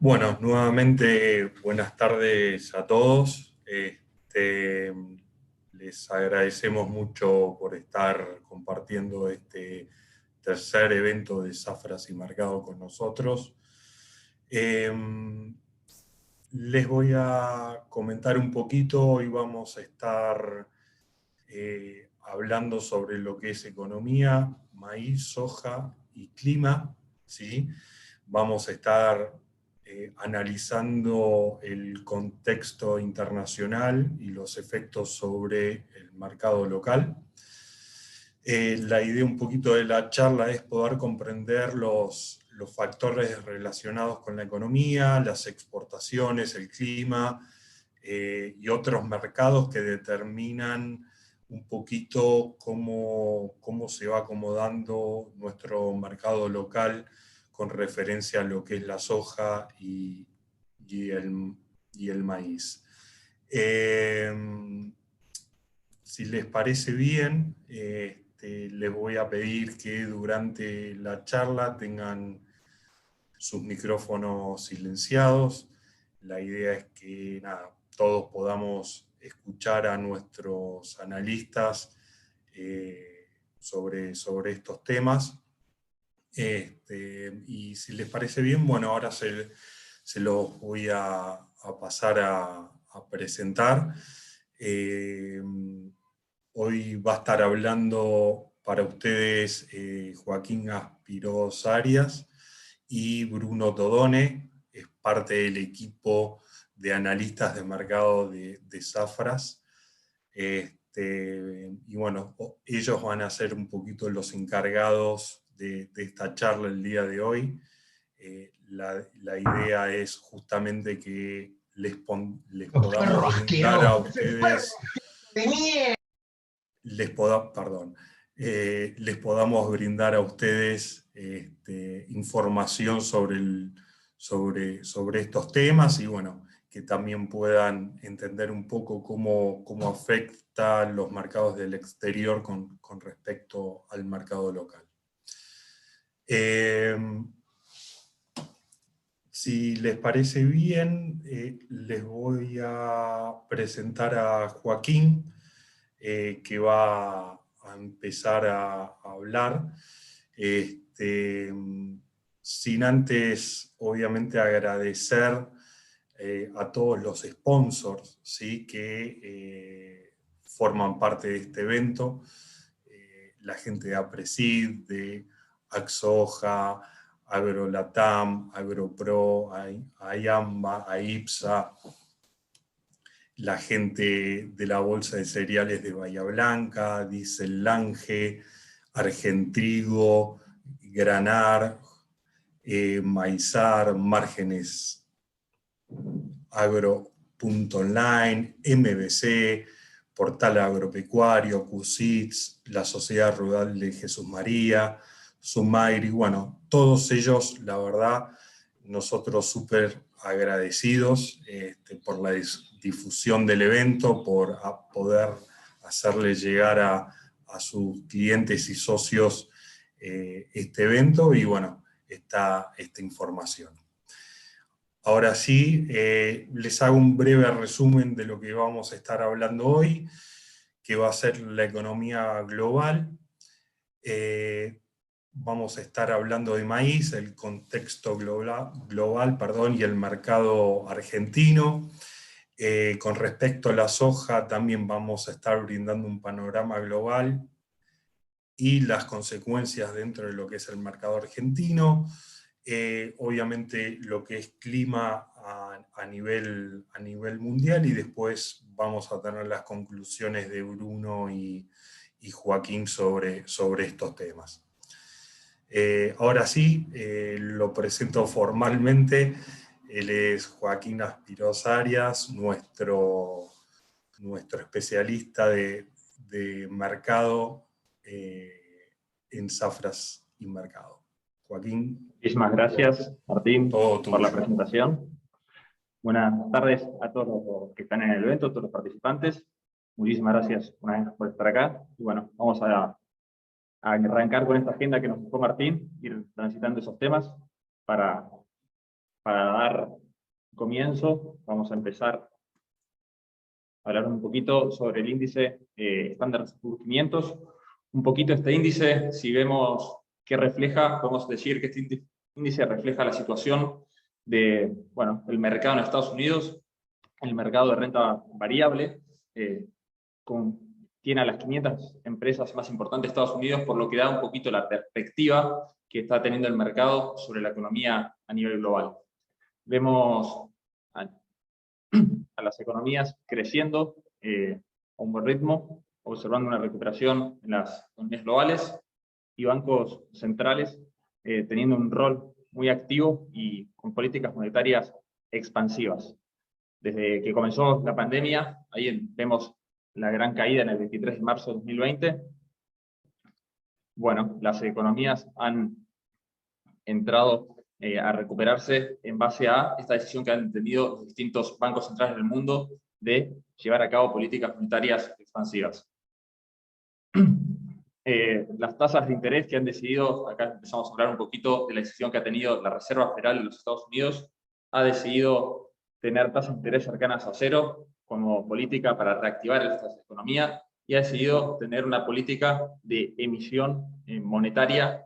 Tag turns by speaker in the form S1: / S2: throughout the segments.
S1: Bueno, nuevamente buenas tardes a todos. Les agradecemos mucho por estar compartiendo este tercer evento de Zafras y Mercado con nosotros. Les voy a comentar un poquito. Hoy vamos a estar hablando sobre lo que es economía, maíz, soja y clima, ¿sí? Vamos a estar analizando el contexto internacional y los efectos sobre el mercado local. La idea un poquito de la charla es poder comprender los factores relacionados con la economía, las exportaciones, el clima y otros mercados que determinan un poquito cómo se va acomodando nuestro mercado local con referencia a lo que es la soja y el maíz. Si les parece bien, les voy a pedir que durante la charla tengan sus micrófonos silenciados. La idea es que todos podamos escuchar a nuestros analistas sobre estos temas. Y si les parece bien, bueno, ahora se los voy a pasar a presentar. Hoy va a estar hablando para ustedes Joaquín Aspiros Arias y Bruno Todone, es parte del equipo de analistas de mercado de Zafras. Y bueno, ellos van a ser un poquito los encargados de esta charla el día de hoy. La idea es justamente que les podamos brindar a ustedes les podamos brindar a ustedes información sobre estos temas y bueno, que también puedan entender un poco cómo afecta los mercados del exterior con respecto al mercado local. Si les parece bien, les voy a presentar a Joaquín, que va a empezar a hablar, sin antes, obviamente, agradecer a todos los sponsors, ¿sí? Que forman parte de este evento, la gente de Apresid, de Axoja, AgroLatam, AgroPro, AYAMBA, AIPSA, la gente de la Bolsa de Cereales de Bahía Blanca, Diesel Lange, Argentrigo, Granar, Maizar, Márgenes Agro.online, MBC, Portal Agropecuario, QSITS, la Sociedad Rural de Jesús María, Sumairi, bueno, todos ellos, la verdad, nosotros súper agradecidos por la difusión del evento, por poder hacerle llegar a sus clientes y socios este evento y bueno, esta información. Ahora sí, les hago un breve resumen de lo que vamos a estar hablando hoy, que va a ser la economía global. Vamos a estar hablando de maíz, el contexto global, y el mercado argentino. Con respecto a la soja, también vamos a estar brindando un panorama global y las consecuencias dentro de lo que es el mercado argentino. Obviamente lo que es clima a nivel mundial, y después vamos a tener las conclusiones de Bruno y Joaquín sobre estos temas. Ahora sí, lo presento formalmente. Él es Joaquín Aspiros Arias, nuestro especialista de mercado en Zafras y Mercado. Joaquín.
S2: Muchísimas gracias, Martín, por la presentación. Buenas tardes a todos los que están en el evento, a todos los participantes. Muchísimas gracias una vez por estar acá. Y bueno, vamos a arrancar con esta agenda que nos dejó Martín, ir transitando esos temas para para dar comienzo, vamos a empezar a hablar un poquito sobre el índice Standard & Poor's 500. Un poquito este índice, si vemos qué refleja, podemos decir que este índice refleja la situación de, bueno, el mercado en Estados Unidos, el mercado de renta variable, tiene a las 500 empresas más importantes de Estados Unidos, por lo que da un poquito la perspectiva que está teniendo el mercado sobre la economía a nivel global. Vemos a las economías creciendo a un buen ritmo, observando una recuperación en las economías globales, y bancos centrales teniendo un rol muy activo y con políticas monetarias expansivas. Desde que comenzó la pandemia, ahí vemos la gran caída en el 23 de marzo de 2020. Bueno, las economías han entrado a recuperarse en base a esta decisión que han tenido los distintos bancos centrales del mundo de llevar a cabo políticas monetarias expansivas. Las tasas de interés que han decidido, acá empezamos a hablar un poquito de la decisión que ha tenido la Reserva Federal de los Estados Unidos, ha decidido tener tasas de interés cercanas a cero como política para reactivar esta economía, y ha decidido tener una política de emisión monetaria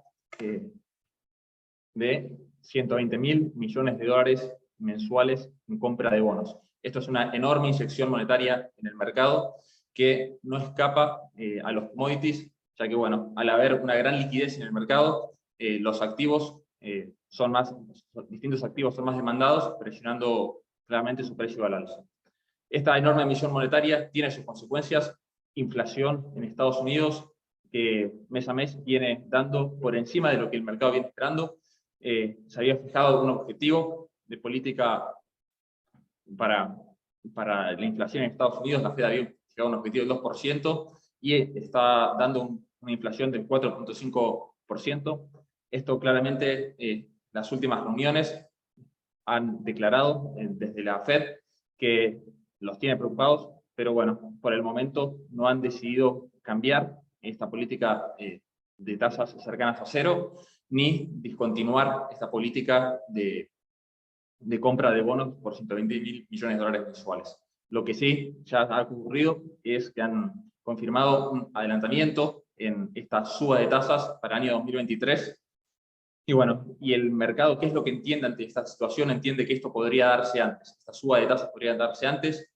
S2: de 120.000 millones de dólares mensuales en compra de bonos. Esto es una enorme inyección monetaria en el mercado que no escapa a los commodities, ya que, bueno, al haber una gran liquidez en el mercado, los activos distintos activos son más demandados, presionando claramente su precio al alza. Esta enorme emisión monetaria tiene sus consecuencias: inflación en Estados Unidos, que mes a mes viene dando por encima de lo que el mercado viene esperando. Se había fijado un objetivo de política para la inflación en Estados Unidos. La Fed había fijado un objetivo del 2% y está dando una inflación del 4.5%. Esto claramente, las últimas reuniones han declarado desde la Fed que los tiene preocupados, pero bueno, por el momento no han decidido cambiar esta política de tasas cercanas a cero, ni discontinuar esta política de compra de bonos por 120.000 millones de dólares mensuales. Lo que sí ya ha ocurrido es que han confirmado un adelantamiento en esta suba de tasas para el año 2023. Y bueno, y el mercado, ¿qué es lo que entiende ante esta situación? Entiende que esto podría darse antes, esta suba de tasas podría darse antes.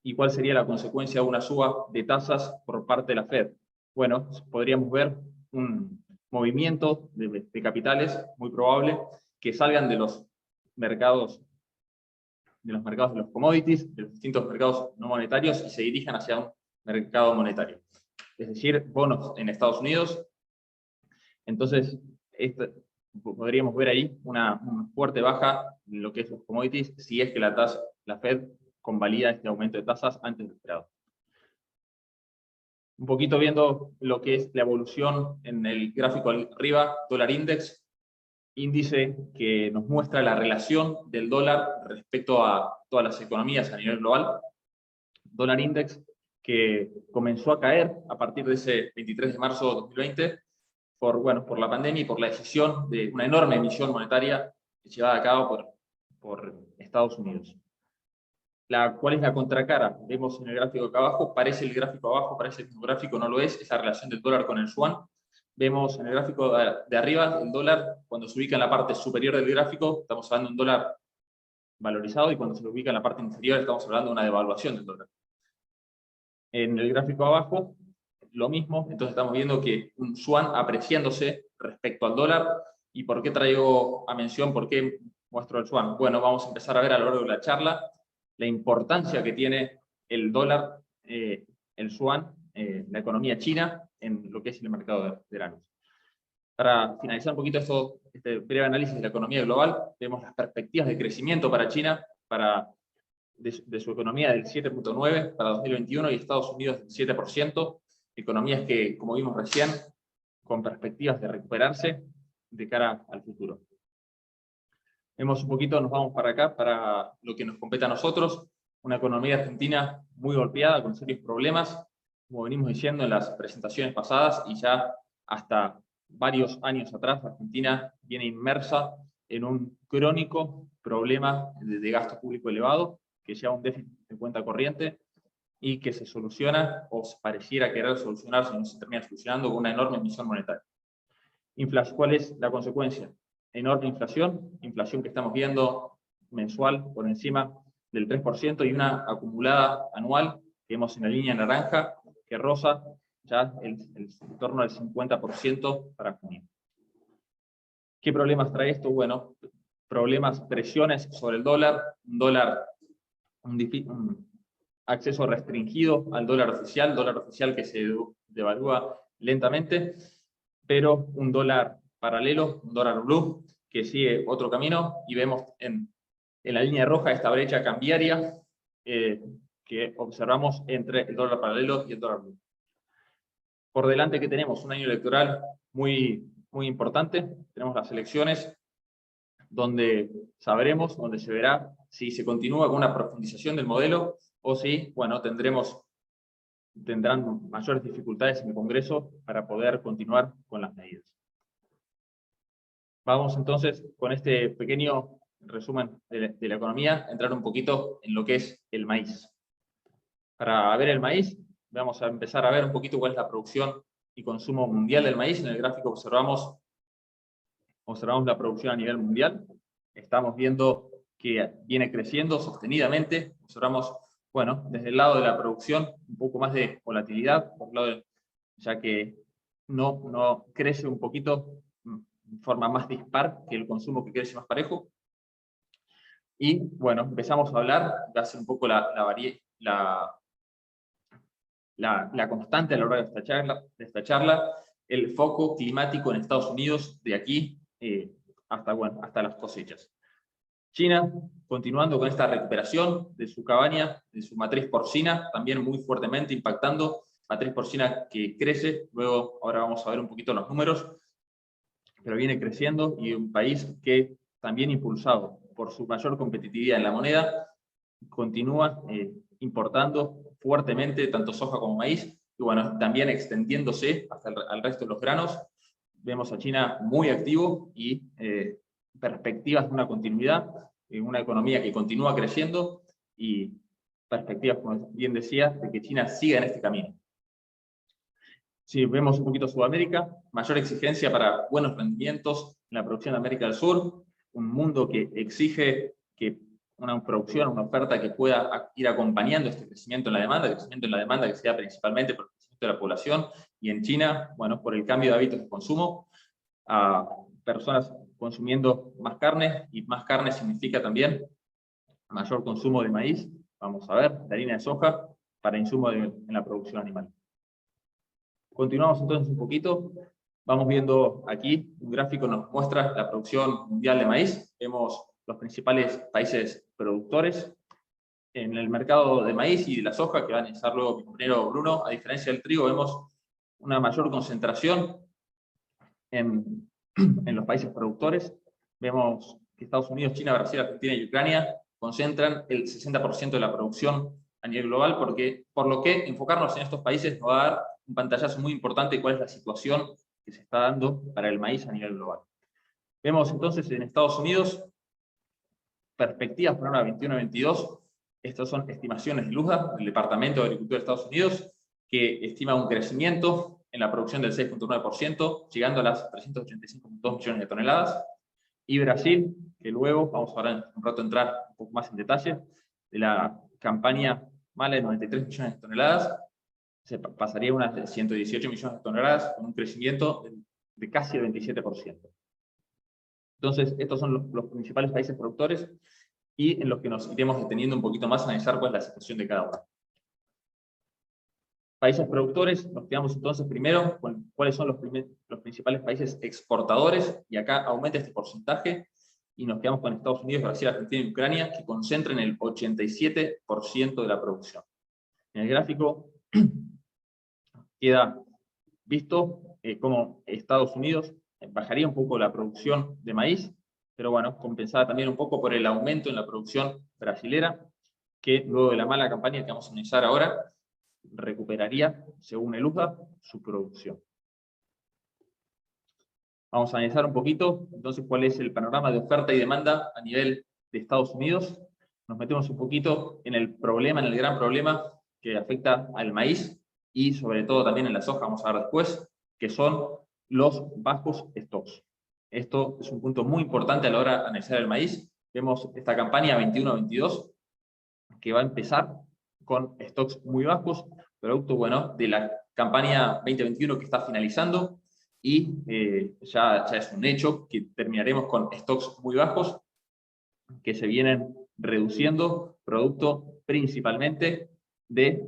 S2: ¿Y cuál sería la consecuencia de una suba de tasas por parte de la Fed? Bueno, podríamos ver un movimiento de capitales muy probable que salgan de los mercados de los commodities, de los distintos mercados no monetarios, y se dirijan hacia un mercado monetario. Es decir, bonos en Estados Unidos. Entonces, podríamos ver ahí una fuerte baja en lo que es los commodities, si es que la Fed convalida este aumento de tasas antes de lo esperado. Un poquito viendo lo que es la evolución en el gráfico arriba, dólar index, índice que nos muestra la relación del dólar respecto a todas las economías a nivel global. Dólar index que comenzó a caer a partir de ese 23 de marzo de 2020 por la pandemia y por la decisión de una enorme emisión monetaria llevada a cabo por Estados Unidos. ¿Cuál es la contracara? Vemos en el gráfico acá abajo, parece el gráfico abajo, parece el mismo gráfico, no lo es la relación del dólar con el yuan. Vemos en el gráfico de arriba el dólar, cuando se ubica en la parte superior del gráfico, estamos hablando de un dólar valorizado, y cuando se ubica en la parte inferior estamos hablando de una devaluación del dólar. En el gráfico abajo, lo mismo, entonces estamos viendo que un yuan apreciándose respecto al dólar. ¿Y por qué traigo a mención, por qué muestro el yuan? Bueno, vamos a empezar a ver a lo largo de la charla la importancia que tiene el dólar, el yuan, la economía china, en lo que es el mercado de granos. Para finalizar un poquito este breve análisis de la economía global, vemos las perspectivas de crecimiento para China, de su economía del 7.9 para 2021 y Estados Unidos del 7%, economías que, como vimos recién, con perspectivas de recuperarse de cara al futuro. Vemos un poquito, nos vamos para acá, para lo que nos compete a nosotros, una economía argentina muy golpeada, con serios problemas, como venimos diciendo en las presentaciones pasadas, y ya hasta varios años atrás Argentina viene inmersa en un crónico problema de gasto público elevado, que lleva un déficit de cuenta corriente, y que se soluciona, o pareciera querer solucionarse, no se termina solucionando, con una enorme emisión monetaria. ¿Cuál es la consecuencia? Enorme inflación que estamos viendo mensual por encima del 3%, y una acumulada anual que vemos en la línea naranja, que roza ya el torno al 50% para junio. ¿Qué problemas trae esto? Bueno, problemas, presiones sobre el dólar, un acceso restringido al dólar oficial que se devalúa lentamente, pero un dólar paralelo, un dólar blue, que sigue otro camino, y vemos en la línea roja esta brecha cambiaria que observamos entre el dólar paralelo y el dólar blue. Por delante, que tenemos un año electoral muy importante, tenemos las elecciones, donde sabremos, donde se verá si se continúa con una profundización del modelo, o si, bueno, tendrán mayores dificultades en el Congreso para poder continuar con las medidas. Vamos entonces, con este pequeño resumen de la economía, a entrar un poquito en lo que es el maíz. Para ver el maíz, vamos a empezar a ver un poquito cuál es la producción y consumo mundial del maíz. En el gráfico observamos la producción a nivel mundial. Estamos viendo que viene creciendo sostenidamente. Observamos, bueno, desde el lado de la producción, un poco más de volatilidad, por el lado ya que no crece un poquito de forma más dispar que el consumo, que crece más parejo. Y bueno, empezamos a hablar, va a ser un poco la constante a la hora de esta charla, el foco climático en Estados Unidos de aquí hasta las cosechas. China, continuando con esta recuperación de su cabaña, de su matriz porcina, también muy fuertemente impactando, matriz porcina que crece, luego ahora vamos a ver un poquito los números, pero viene creciendo, y un país que también, impulsado por su mayor competitividad en la moneda, continúa importando fuertemente tanto soja como maíz, y bueno, también extendiéndose hasta al resto de los granos. Vemos a China muy activo y perspectivas de una continuidad, una economía que continúa creciendo, y perspectivas, como bien decía, de que China siga en este camino. Si vemos un poquito Sudamérica, mayor exigencia para buenos rendimientos en la producción de América del Sur, un mundo que exige que una producción, una oferta que pueda ir acompañando este crecimiento en la demanda, que sea principalmente por el crecimiento de la población, y en China, bueno, por el cambio de hábitos de consumo, a personas consumiendo más carne, y más carne significa también mayor consumo de maíz, vamos a ver, de harina de soja, para insumo en la producción animal. Continuamos entonces un poquito, vamos viendo aquí, un gráfico nos muestra la producción mundial de maíz, vemos los principales países productores. En el mercado de maíz y de la soja, que va a analizar luego mi compañero Bruno, a diferencia del trigo, vemos una mayor concentración en los países productores. Vemos que Estados Unidos, China, Brasil, Argentina y Ucrania concentran el 60% de la producción a nivel global, por lo que enfocarnos en estos países nos va a dar un pantallazo muy importante de cuál es la situación que se está dando para el maíz a nivel global. Vemos entonces en Estados Unidos perspectivas para una 21-22. Estas son estimaciones de LUSDA, del Departamento de Agricultura de Estados Unidos, que estima un crecimiento en la producción del 6.9%, llegando a las 385.2 millones de toneladas. Y Brasil, que luego vamos a hablar un rato, entrar un poco más en detalle, de la campaña mala de 93 millones de toneladas, se pasaría a unas de 118 millones de toneladas, con un crecimiento de casi el 27%. Entonces, estos son los principales países productores, y en los que nos iremos deteniendo un poquito más a analizar cuál es la situación de cada uno. Países productores, nos quedamos entonces primero con cuáles son los principales países exportadores, y acá aumenta este porcentaje, y nos quedamos con Estados Unidos, Brasil, Argentina y Ucrania, que concentran el 87% de la producción. En el gráfico queda visto cómo Estados Unidos bajaría un poco la producción de maíz, pero bueno, compensada también un poco por el aumento en la producción brasilera, que luego de la mala campaña que vamos a analizar ahora, recuperaría, según el USDA, su producción. Vamos a analizar un poquito, entonces, cuál es el panorama de oferta y demanda a nivel de Estados Unidos. Nos metemos un poquito en el problema, en el gran problema que afecta al maíz y sobre todo también en la soja, vamos a ver después, que son los bajos stocks. Esto es un punto muy importante a la hora de analizar el maíz. Vemos esta campaña 21-22 que va a empezar con stocks muy bajos, producto, bueno, de la campaña 2021 que está finalizando, y ya es un hecho que terminaremos con stocks muy bajos que se vienen reduciendo, producto principalmente de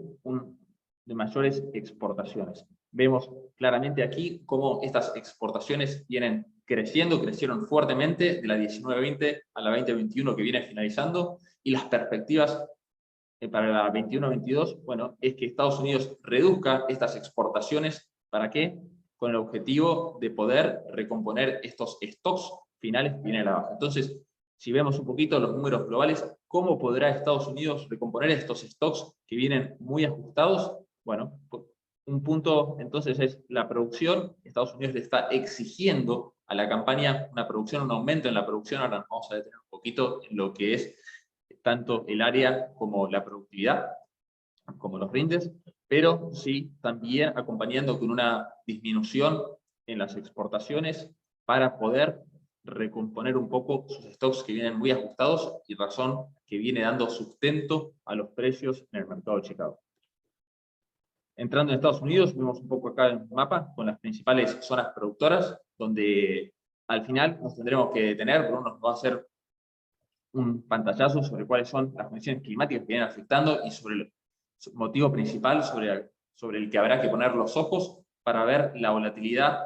S2: mayores exportaciones. Vemos claramente aquí cómo estas exportaciones vienen crecieron fuertemente de la 19-20 a la 20-21 que viene finalizando, y las perspectivas para la 21-22, bueno, es que Estados Unidos reduzca estas exportaciones. ¿Para qué? Con el objetivo de poder recomponer estos stocks finales que vienen a la baja. Entonces, si vemos un poquito los números globales, ¿cómo podrá Estados Unidos recomponer estos stocks que vienen muy ajustados? Bueno, un punto entonces es la producción. Estados Unidos le está exigiendo a la campaña una producción, un aumento en la producción. Ahora nos vamos a detener un poquito en lo que es tanto el área como la productividad, como los rindes, pero sí también acompañando con una disminución en las exportaciones para poder recomponer un poco sus stocks que vienen muy ajustados, y razón que viene dando sustento a los precios en el mercado de Chicago. Entrando en Estados Unidos, vemos un poco acá el mapa con las principales zonas productoras, donde al final nos tendremos que detener. Bruno nos va a hacer un pantallazo sobre cuáles son las condiciones climáticas que vienen afectando y sobre el motivo principal sobre el que habrá que poner los ojos para ver la volatilidad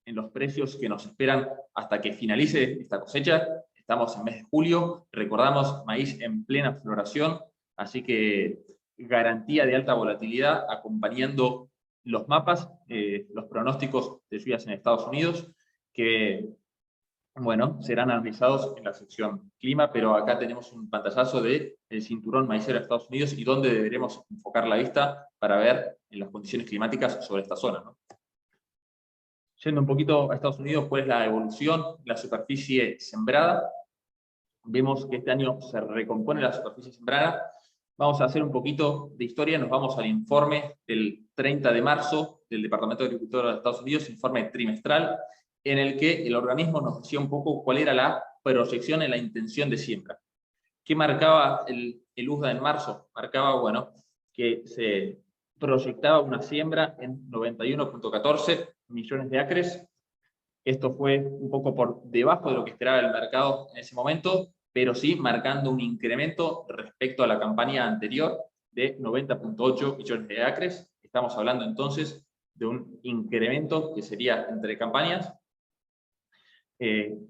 S2: en los precios que nos esperan hasta que finalice esta cosecha. Estamos en mes de julio, recordamos, maíz en plena floración, así que garantía de alta volatilidad acompañando los mapas, los pronósticos de lluvias en Estados Unidos, que bueno, serán analizados en la sección clima, pero acá tenemos un pantallazo del cinturón maicero de Estados Unidos y dónde deberemos enfocar la vista para ver en las condiciones climáticas sobre esta zona, ¿no? Yendo un poquito a Estados Unidos, ¿cuál es la evolución? La superficie sembrada. Vemos que este año se recompone la superficie sembrada. Vamos a hacer un poquito de historia, nos vamos al informe del 30 de marzo del Departamento de Agricultura de Estados Unidos, informe trimestral, en el que el organismo nos decía un poco cuál era la proyección en la intención de siembra. ¿Qué marcaba el USDA en marzo? Marcaba, bueno, que se proyectaba una siembra en 91.14 millones de acres. Esto fue un poco por debajo de lo que esperaba el mercado en ese momento, pero sí marcando un incremento respecto a la campaña anterior de 90.8 millones de acres. Estamos hablando entonces de un incremento que sería entre campañas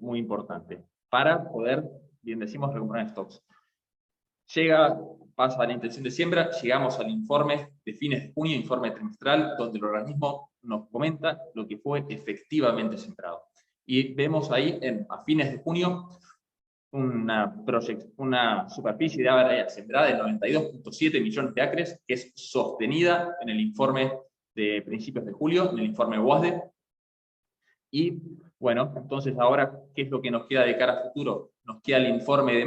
S2: muy importante para poder, bien decimos, recomponer stocks. Pasa a la intención de siembra, llegamos al informe de fines de junio, informe trimestral, donde el organismo nos comenta lo que fue efectivamente sembrado. Y vemos ahí, a fines de junio, una superficie de área sembrada de 92.7 millones de acres, que es sostenida en el informe de principios de julio, en el informe WASDE. Y bueno, entonces ahora, ¿qué es lo que nos queda de cara a futuro? Nos queda el informe del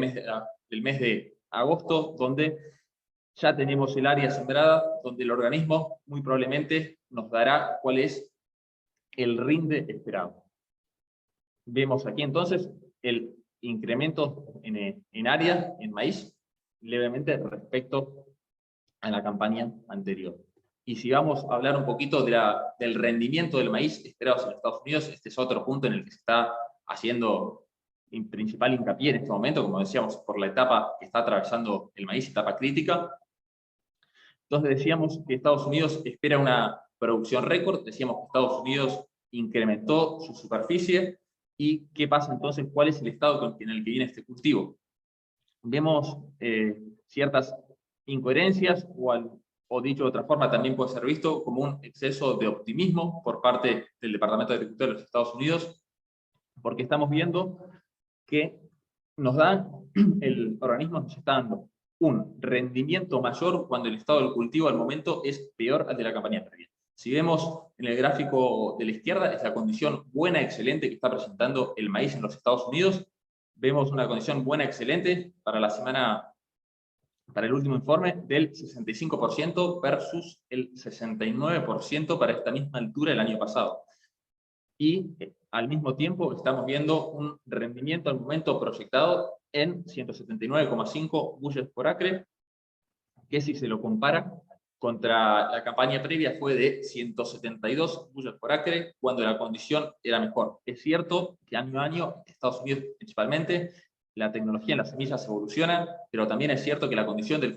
S2: mes de agosto, donde ya tenemos el área sembrada, donde el organismo muy probablemente nos dará cuál es el rinde esperado. Vemos aquí entonces el incremento en área, en maíz, levemente respecto a la campaña anterior. Y si vamos a hablar un poquito del rendimiento del maíz esperado en Estados Unidos, este es otro punto en el que se está haciendo principal hincapié en este momento, como decíamos, por la etapa que está atravesando el maíz, etapa crítica. Entonces decíamos que Estados Unidos espera una producción récord, decíamos que Estados Unidos incrementó su superficie, y ¿qué pasa entonces? ¿Cuál es el estado en el que viene este cultivo? Vemos ciertas incoherencias, o dicho de otra forma, también puede ser visto como un exceso de optimismo por parte del Departamento de Agricultura de los Estados Unidos, porque estamos viendo que el organismo nos está dando un rendimiento mayor cuando el estado del cultivo al momento es peor al de la campaña previa. Si vemos en el gráfico de la izquierda, es la condición buena, excelente que está presentando el maíz en los Estados Unidos. Vemos una condición buena, excelente para la semana, para el último informe, del 65% versus el 69% para esta misma altura del año pasado. Y al mismo tiempo estamos viendo un rendimiento al momento proyectado en 179,5 bushels por acre, que si se lo compara contra la campaña previa fue de 172 bushels por acre, cuando la condición era mejor. Es cierto que año a año, en Estados Unidos principalmente, la tecnología en las semillas evoluciona, pero también es cierto que la condición del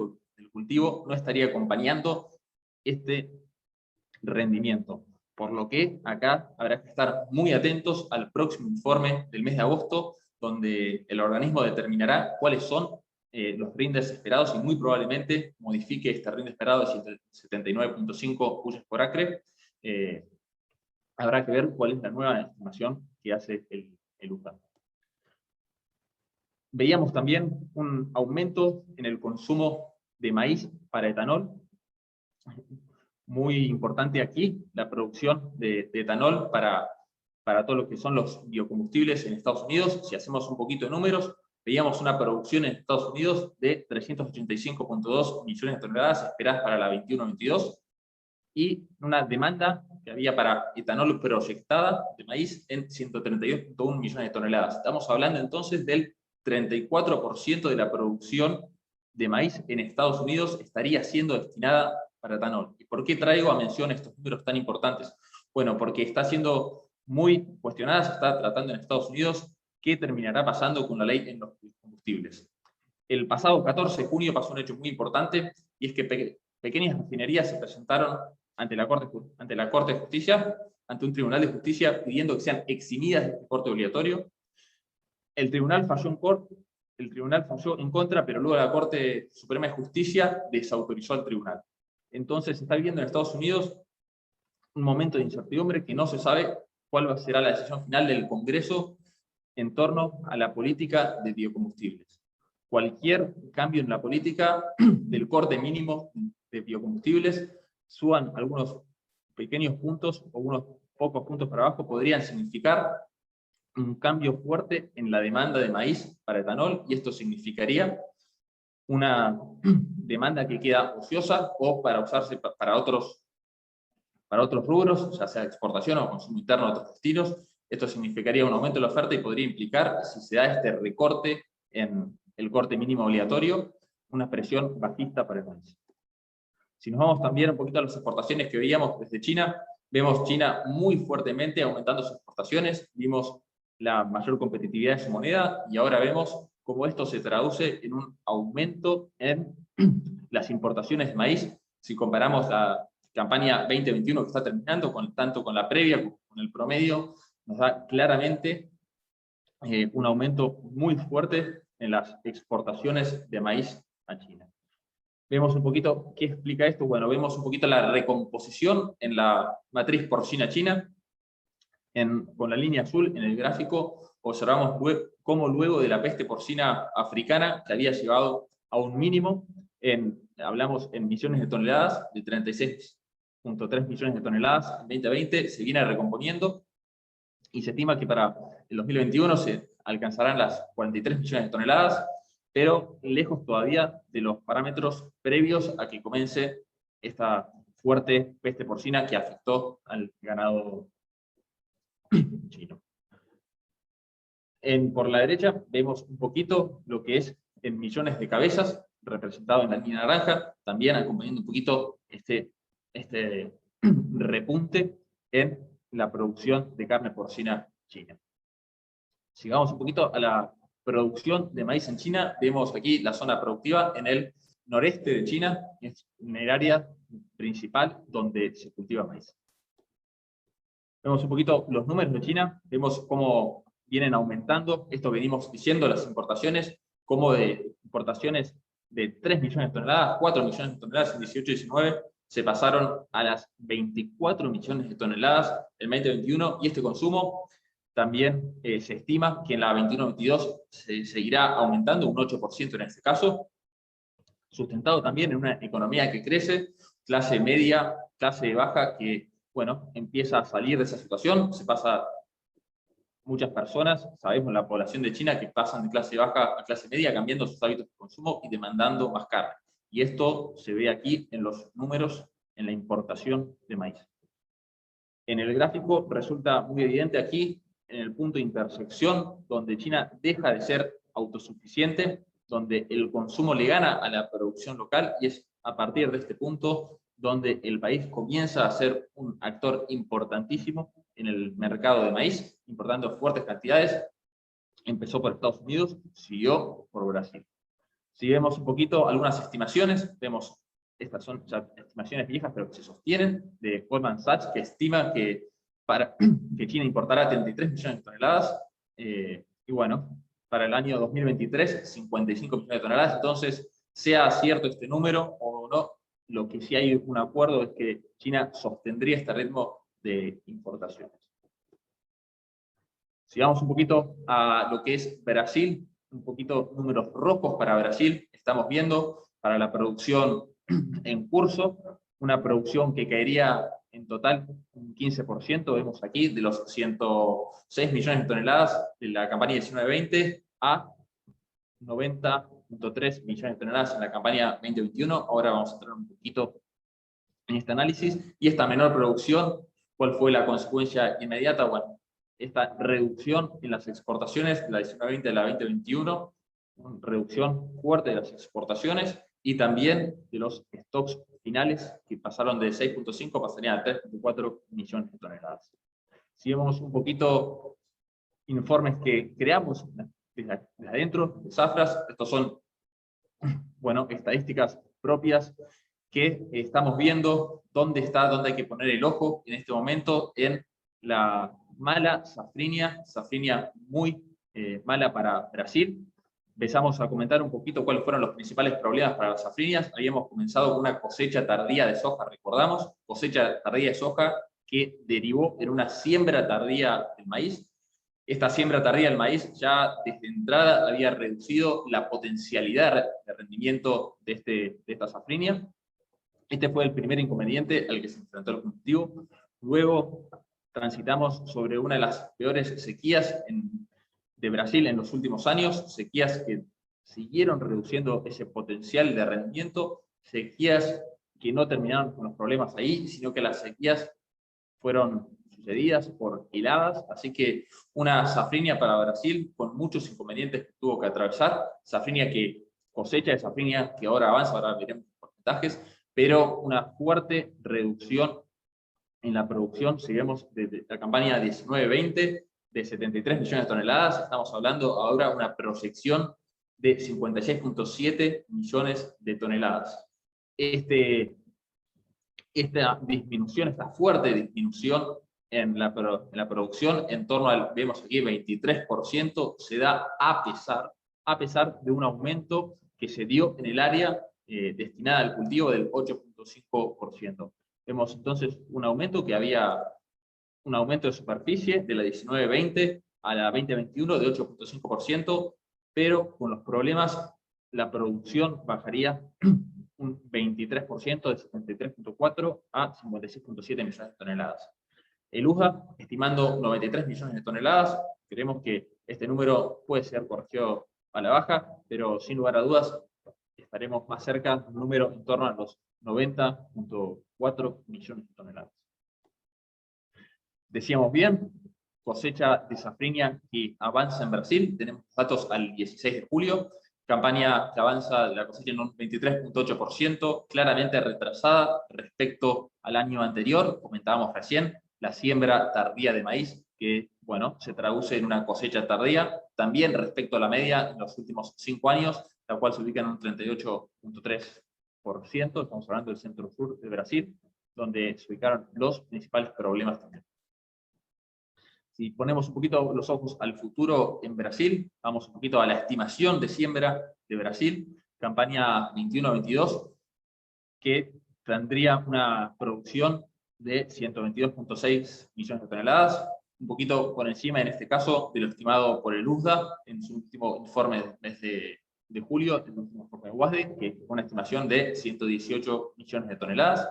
S2: cultivo no estaría acompañando este rendimiento. Por lo que acá habrá que estar muy atentos al próximo informe del mes de agosto, donde el organismo determinará cuáles son los rindes esperados y muy probablemente modifique este rinde esperado de 79,5 bushels por acre. Habrá que ver cuál es la nueva estimación que hace el UPA. Veíamos también un aumento en el consumo de maíz para etanol. Muy importante aquí la producción de etanol para todo lo que son los biocombustibles en Estados Unidos. Si hacemos un poquito de números, veíamos una producción en Estados Unidos de 385,2 millones de toneladas esperadas para la 21-22 y una demanda que había para etanol proyectada de maíz en 132,1 millones de toneladas. Estamos hablando entonces del 34% de la producción de maíz en Estados Unidos estaría siendo destinada para etanol. ¿Y por qué traigo a mención estos números tan importantes? Bueno, porque está siendo muy cuestionada, se está tratando en Estados Unidos qué terminará pasando con la ley en los combustibles. El pasado 14 de junio pasó un hecho muy importante, y es que pequeñas refinerías se presentaron ante la Corte de Justicia, ante un tribunal de justicia, pidiendo que sean eximidas de este corte obligatorio. El tribunal falló en contra, pero luego la Corte Suprema de Justicia desautorizó al tribunal. Entonces se está viviendo en Estados Unidos un momento de incertidumbre que no se sabe cuál será la decisión final del Congreso en torno a la política de biocombustibles. Cualquier cambio en la política del corte mínimo de biocombustibles, suban algunos pequeños puntos o unos pocos puntos para abajo, podrían significar un cambio fuerte en la demanda de maíz para etanol, y esto significaría una demanda que queda ociosa o para usarse para otros rubros, ya sea exportación o consumo interno de otros destinos. Esto significaría un aumento de la oferta y podría implicar, si se da este recorte en el corte mínimo obligatorio, una presión bajista para el maíz. Si nos vamos también un poquito a las exportaciones que veíamos desde China, vemos China muy fuertemente aumentando sus exportaciones, vimos la mayor competitividad de su moneda, y ahora vemos cómo esto se traduce en un aumento en las importaciones de maíz. Si comparamos la campaña 2021 que está terminando, tanto con la previa como con el promedio, nos da claramente un aumento muy fuerte en las exportaciones de maíz a China. Vemos un poquito qué explica esto. Bueno, vemos un poquito la recomposición en la matriz porcina china. Con la línea azul en el gráfico observamos cómo luego de la peste porcina africana, que había llegado a un mínimo, hablamos en millones de toneladas, de 36,3 millones de toneladas en 2020, se viene recomponiendo, y se estima que para el 2021 se alcanzarán las 43 millones de toneladas, pero lejos todavía de los parámetros previos a que comience esta fuerte peste porcina que afectó al ganado chino. Por la derecha vemos un poquito lo que es en millones de cabezas, representado en la línea naranja, también acompañando un poquito este repunte en la producción de carne porcina china. Sigamos un poquito a la producción de maíz en China. Vemos aquí la zona productiva en el noreste de China, es el área principal donde se cultiva maíz. Vemos un poquito los números de China, vemos cómo vienen aumentando, esto venimos diciendo, las importaciones, como de importaciones de 3 millones de toneladas, 4 millones de toneladas en 18-19, se pasaron a las 24 millones de toneladas en 2021, y este consumo también se estima que en la 21-22 se seguirá aumentando un 8% en este caso, sustentado también en una economía que crece, clase media, clase baja, que bueno, empieza a salir de esa situación, se pasa muchas personas, sabemos la población de China que pasan de clase baja a clase media cambiando sus hábitos de consumo y demandando más carne. Y esto se ve aquí en los números en la importación de maíz. En el gráfico resulta muy evidente aquí, en el punto de intersección, donde China deja de ser autosuficiente, donde el consumo le gana a la producción local, y es a partir de este punto donde el país comienza a ser un actor importantísimo en el mercado de maíz, importando fuertes cantidades. Empezó por Estados Unidos, siguió por Brasil. Si vemos un poquito algunas estimaciones, vemos, estas son ya estimaciones viejas, pero que se sostienen, de Goldman Sachs, que estima que, que China importará 33 millones de toneladas, y bueno, para el año 2023, 55 millones de toneladas. Entonces, sea cierto este número o no, lo que sí hay un acuerdo es que China sostendría este ritmo de importaciones. Si vamos un poquito a lo que es Brasil, un poquito números rojos para Brasil, estamos viendo para la producción en curso, una producción que caería en total un 15%, vemos aquí, de los 106 millones de toneladas de la campaña 19-20 a 90.3 millones de toneladas en la campaña 2021. Ahora vamos a entrar un poquito en este análisis. Y esta menor producción, ¿cuál fue la consecuencia inmediata? Bueno, esta reducción en las exportaciones de la 19-20 a la 2021, una reducción fuerte de las exportaciones y también de los stocks finales, que pasaron de 6.5, pasarían a 3.4 millones de toneladas. Si vemos un poquito informes que creamos desde adentro de Zafras, estos son, bueno, estadísticas propias que estamos viendo dónde hay que poner el ojo en este momento en la mala safrinia muy mala para Brasil. Empezamos a comentar un poquito cuáles fueron los principales problemas para las safrinias. Habíamos comenzado con una cosecha tardía de soja, recordamos, cosecha tardía de soja que derivó en una siembra tardía del maíz. Esta siembra tardía del maíz ya desde entrada había reducido la potencialidad de rendimiento de esta safrinia. Este fue el primer inconveniente al que se enfrentó el cultivo. Luego transitamos sobre una de las peores sequías de Brasil en los últimos años, sequías que siguieron reduciendo ese potencial de rendimiento, sequías que no terminaron con los problemas ahí, sino que las sequías fueron sucedidas por heladas, así que una safrinia para Brasil con muchos inconvenientes que tuvo que atravesar, safrinia que cosecha de safrinia que ahora avanza, ahora veremos los porcentajes, pero una fuerte reducción en la producción. Si vemos desde la campaña 19-20 de 73 millones de toneladas, estamos hablando ahora de una proyección de 56.7 millones de toneladas. Esta disminución, esta fuerte disminución en la producción, en torno al, vemos aquí, 23%, se da a pesar de un aumento que se dio en el área destinada al cultivo del 8.5%. Vemos entonces un aumento de superficie de la 19-20 a la 20-21 de 8.5%, pero con los problemas la producción bajaría un 23% de 73.4 a 56.7 millones de toneladas. El USDA, estimando 93 millones de toneladas, creemos que este número puede ser corregido a la baja, pero sin lugar a dudas estaremos más cerca de un número en torno a los 90.4 millones de toneladas. Decíamos bien, cosecha de safrinia que avanza en Brasil, tenemos datos al 16 de julio, campaña que avanza de la cosecha en un 23.8%, claramente retrasada respecto al año anterior, comentábamos recién, la siembra tardía de maíz, que bueno, se traduce en una cosecha tardía, también respecto a la media en los últimos 5 años, la cual se ubica en un 38.3%, estamos hablando del centro-sur de Brasil, donde se ubicaron los principales problemas también. Si ponemos un poquito los ojos al futuro en Brasil, vamos un poquito a la estimación de siembra de Brasil, campaña 21-22, que tendría una producción de 122.6 millones de toneladas, un poquito por encima, en este caso, de lo estimado por el USDA en su último informe del mes de julio, el último informe de WASDE, que fue una estimación de 118 millones de toneladas,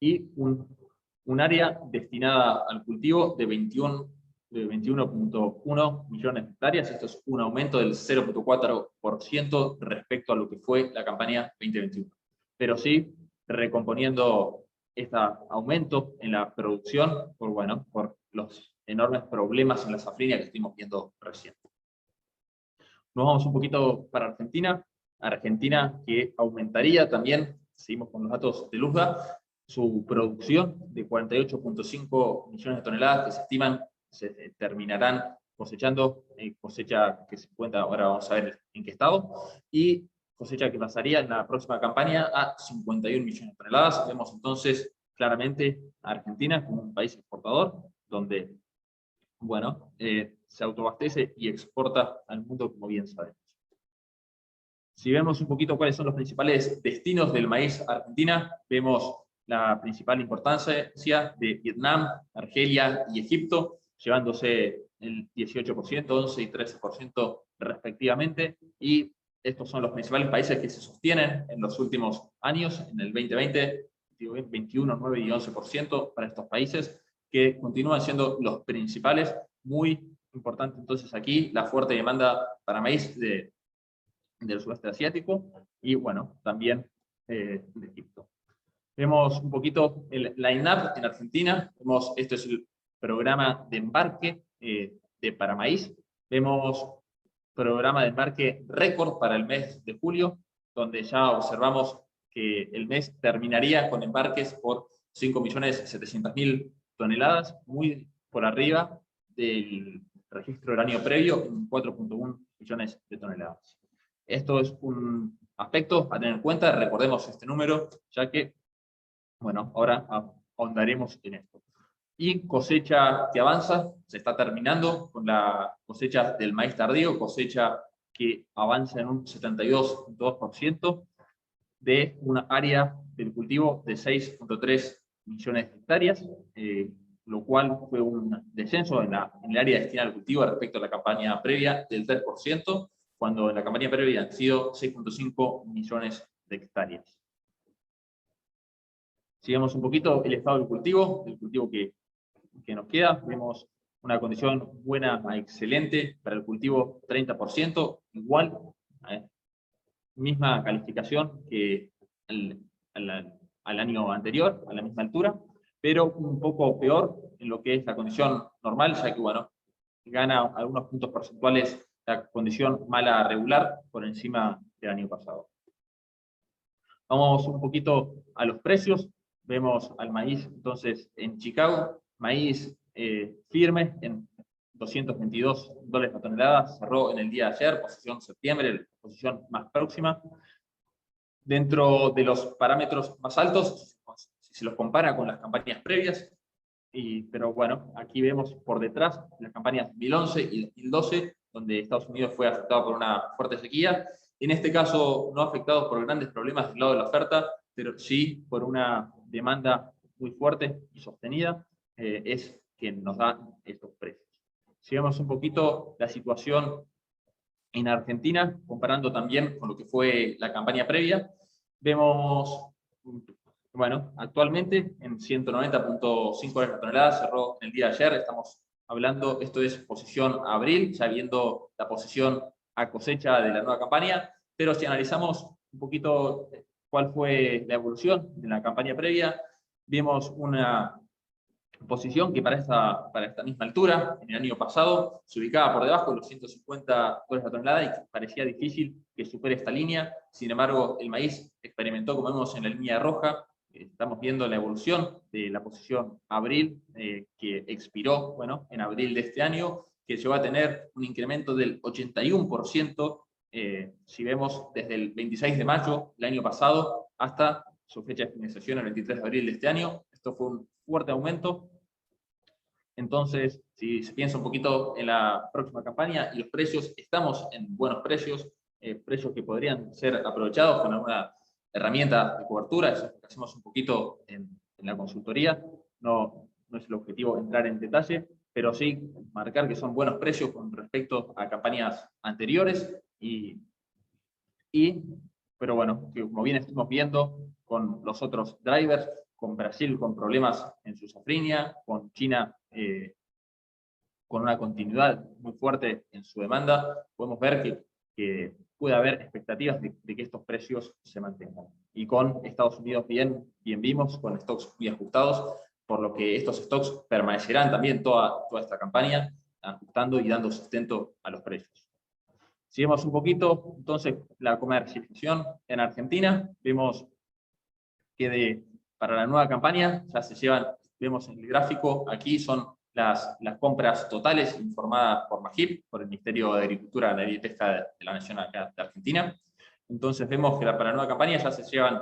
S2: y un un área destinada al cultivo de 21.1 millones de hectáreas. Esto es un aumento del 0.4% respecto a lo que fue la campaña 2021. Pero sí, recomponiendo este aumento en la producción por los enormes problemas en la safrinha que estuvimos viendo recién. Nos vamos un poquito para Argentina. Argentina que aumentaría también, seguimos con los datos de Luzga, su producción de 48.5 millones de toneladas que se estiman se terminarán cosechando, cosecha que se cuenta, ahora vamos a ver en qué estado, y cosecha que pasaría en la próxima campaña a 51 millones de toneladas. Vemos entonces claramente a Argentina como un país exportador, donde se autoabastece y exporta al mundo, como bien sabemos. Si vemos un poquito cuáles son los principales destinos del maíz a Argentina, vemos la principal importancia de Vietnam, Argelia y Egipto, llevándose el 18%, 11% y 13% respectivamente, y estos son los principales países que se sostienen en los últimos años, en el 2020, 21, 9 y 11% para estos países, que continúan siendo los principales. Muy importante entonces aquí la fuerte demanda para maíz del sudeste asiático y también de Egipto. Vemos un poquito el line-up en Argentina. Esto es el programa de embarque para maíz. Vemos programa de embarque récord para el mes de julio, donde ya observamos que el mes terminaría con embarques por 5.700.000 toneladas, muy por arriba del registro del año previo, en 4.1 millones de toneladas. Esto es un aspecto a tener en cuenta, recordemos este número, ya que, ahora ahondaremos en esto. Y cosecha que avanza, se está terminando con la cosecha del maíz tardío, cosecha que avanza en un 72.2% de una área del cultivo de 6.3 millones de hectáreas, lo cual fue un descenso en el área destinada al cultivo respecto a la campaña previa del 3%, cuando en la campaña previa han sido 6.5 millones de hectáreas. Sigamos un poquito el estado del cultivo que nos queda. Vemos una condición buena a excelente para el cultivo 30%, igual, misma calificación que al año anterior, a la misma altura, pero un poco peor en lo que es la condición normal, ya que gana algunos puntos porcentuales la condición mala regular por encima del año pasado. Vamos un poquito a los precios. Vemos al maíz entonces en Chicago, maíz firme en $222 la tonelada, cerró en el día de ayer, posición septiembre, la posición más próxima. Dentro de los parámetros más altos, si se los compara con las campañas previas, pero aquí vemos por detrás las campañas 2011 y 2012, donde Estados Unidos fue afectado por una fuerte sequía. En este caso, no afectado por grandes problemas del lado de la oferta, pero sí por una demanda muy fuerte y sostenida, es que nos da estos precios. Si vemos un poquito la situación en Argentina, comparando también con lo que fue la campaña previa, vemos, actualmente en 190.5 dólares la tonelada, cerró en el día de ayer, estamos hablando, esto es posición a abril, ya viendo la posición a cosecha de la nueva campaña, pero si analizamos un poquito cuál fue la evolución de la campaña previa, vemos una posición que para esta misma altura, en el año pasado, se ubicaba por debajo de los 150 dólares la tonelada y que parecía difícil que supere esta línea. Sin embargo, el maíz experimentó, como vemos en la línea roja, estamos viendo la evolución de la posición abril, que expiró en abril de este año, que llegó a tener un incremento del 81%, si vemos desde el 26 de mayo del año pasado hasta su fecha de finalización el 23 de abril de este año. Esto fue un fuerte aumento. Entonces, si se piensa un poquito en la próxima campaña y los precios, estamos en buenos precios, precios que podrían ser aprovechados con alguna herramienta de cobertura. Eso es lo que hacemos un poquito en la consultoría. No es el objetivo entrar en detalle, pero sí marcar que son buenos precios con respecto a campañas anteriores, pero que como bien estuvimos viendo con los otros drivers, con Brasil con problemas en su safrinha, con China con una continuidad muy fuerte en su demanda, podemos ver que puede haber expectativas de que estos precios se mantengan. Y con Estados Unidos bien vimos, con stocks muy ajustados, por lo que estos stocks permanecerán también toda esta campaña, ajustando y dando sustento a los precios. Si vemos un poquito, entonces, la comercialización en Argentina, vemos que para la nueva campaña ya se llevan, vemos en el gráfico, aquí son las compras totales informadas por MAGIP, por el Ministerio de Agricultura, Ganadería y Pesca de la Nación acá de Argentina. Entonces vemos que para la nueva campaña ya se llevan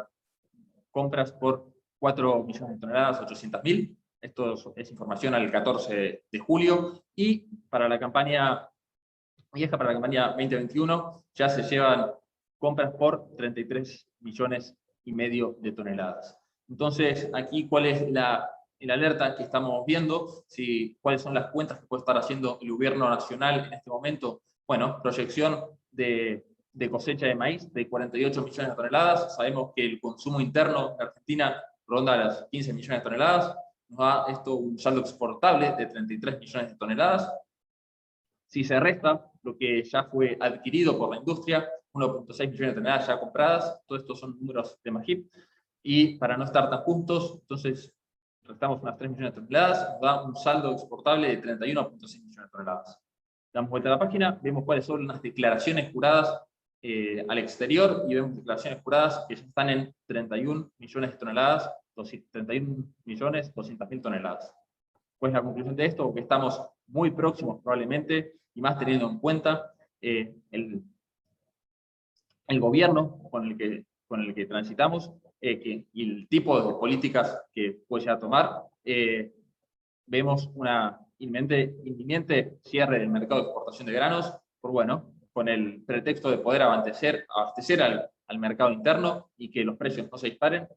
S2: compras por 4 millones de toneladas, 800.000. Esto es información al 14 de julio. Y para la campaña vieja, para la campaña 2021, ya se llevan compras por 33 millones y medio de toneladas. Entonces, aquí, ¿cuál es la alerta que estamos viendo? ¿Cuáles son las cuentas que puede estar haciendo el gobierno nacional en este momento? Bueno, proyección de cosecha de maíz de 48 millones de toneladas. Sabemos que el consumo interno en Argentina ronda las 15 millones de toneladas. Nos da esto un saldo exportable de 33 millones de toneladas. Si se resta lo que ya fue adquirido por la industria, 1.6 millones de toneladas ya compradas, todo esto son números de MAGIP, y para no estar tan juntos, entonces restamos unas 3 millones de toneladas, nos da un saldo exportable de 31.6 millones de toneladas. Damos vuelta a la página, vemos cuáles son las declaraciones juradas al exterior, y vemos declaraciones juradas que ya están en 31 millones de toneladas, 31 millones 200.000 toneladas. ¿Cuál es la conclusión de esto? Que estamos muy próximos probablemente, y más teniendo en cuenta el gobierno con el que transitamos y el tipo de políticas que puede llegar a tomar. Vemos una inminente cierre del mercado de exportación de granos, con el pretexto de poder abastecer al mercado interno y que los precios no se disparen.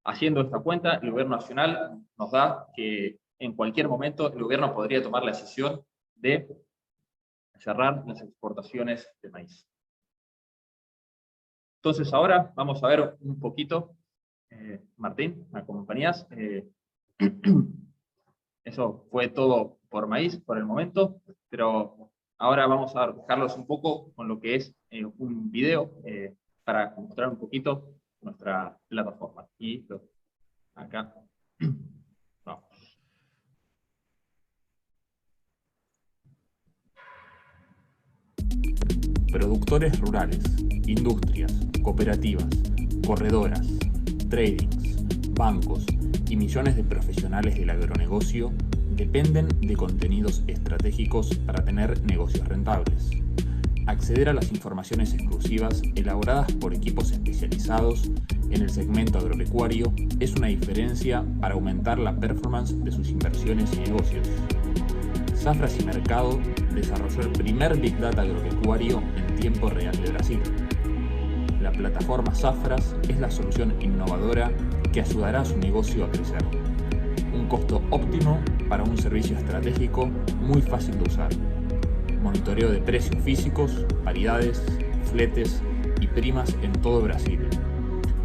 S2: Haciendo esta cuenta, el gobierno nacional nos da que en cualquier momento el gobierno podría tomar la decisión de cerrar las exportaciones de maíz. Entonces ahora vamos a ver un poquito, Martín, ¿me acompañás? Eso fue todo por maíz por el momento, pero ahora vamos a dejarlos un poco con lo que es un video para mostrar un poquito nuestra plataforma. Y acá vamos.
S3: Productores rurales, industrias, cooperativas, corredoras, tradings, bancos y millones de profesionales del agronegocio dependen de contenidos estratégicos para tener negocios rentables. Acceder a las informaciones exclusivas elaboradas por equipos especializados en el segmento agropecuario es una diferencia para aumentar la performance de sus inversiones y negocios. Zafras y Mercado desarrolló el primer Big Data agropecuario en tiempo real de Brasil. La plataforma Zafras es la solución innovadora que ayudará a su negocio a crecer. Un costo óptimo para un servicio estratégico muy fácil de usar. Monitoreo de precios físicos, paridades, fletes y primas en todo Brasil.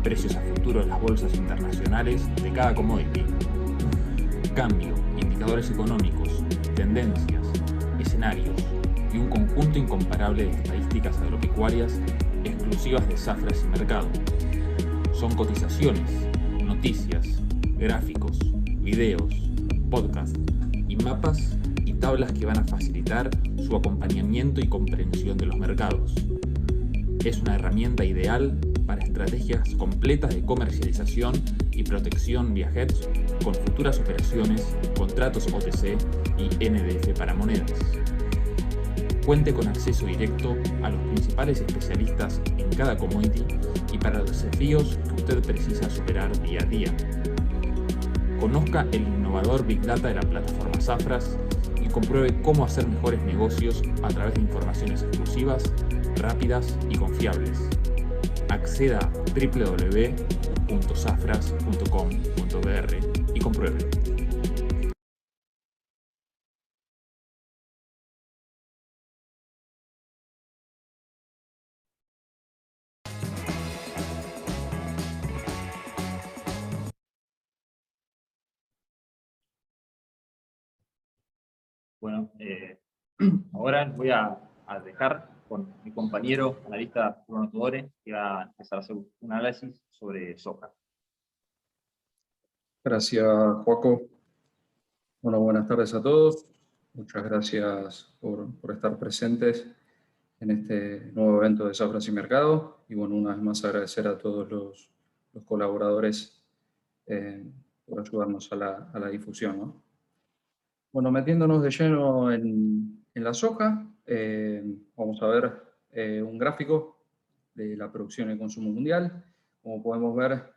S3: Precios a futuro en las bolsas internacionales de cada commodity. Cambio, indicadores económicos, tendencias, escenarios y un conjunto incomparable de estadísticas agropecuarias exclusivas de Zafras y Mercado. Son cotizaciones, noticias, gráficos, videos, podcasts y mapas y tablas que van a facilitar su acompañamiento y comprensión de los mercados. Es una herramienta ideal para estrategias completas de comercialización y protección vía hedge con futuras operaciones, contratos OTC y NDF para monedas. Cuente con acceso directo a los principales especialistas en cada commodity y para los desafíos que usted precisa superar día a día. Conozca el innovador Big Data de la plataforma Zafras y compruebe cómo hacer mejores negocios a través de informaciones exclusivas, rápidas y confiables. Acceda a www.zafras.com.br y compruebe.
S2: Bueno, ahora voy a dejar con mi compañero analista Bruno Tudore, que va a empezar a hacer un análisis sobre soja.
S4: Gracias, Joaco. Bueno, buenas tardes a todos. Muchas gracias por estar presentes en este nuevo evento de Zafras y Mercado. Y bueno, una vez más agradecer a todos los colaboradores por ayudarnos a la difusión, ¿no? Bueno, metiéndonos de lleno en la soja, vamos a ver un gráfico de la producción y el consumo mundial. Como podemos ver,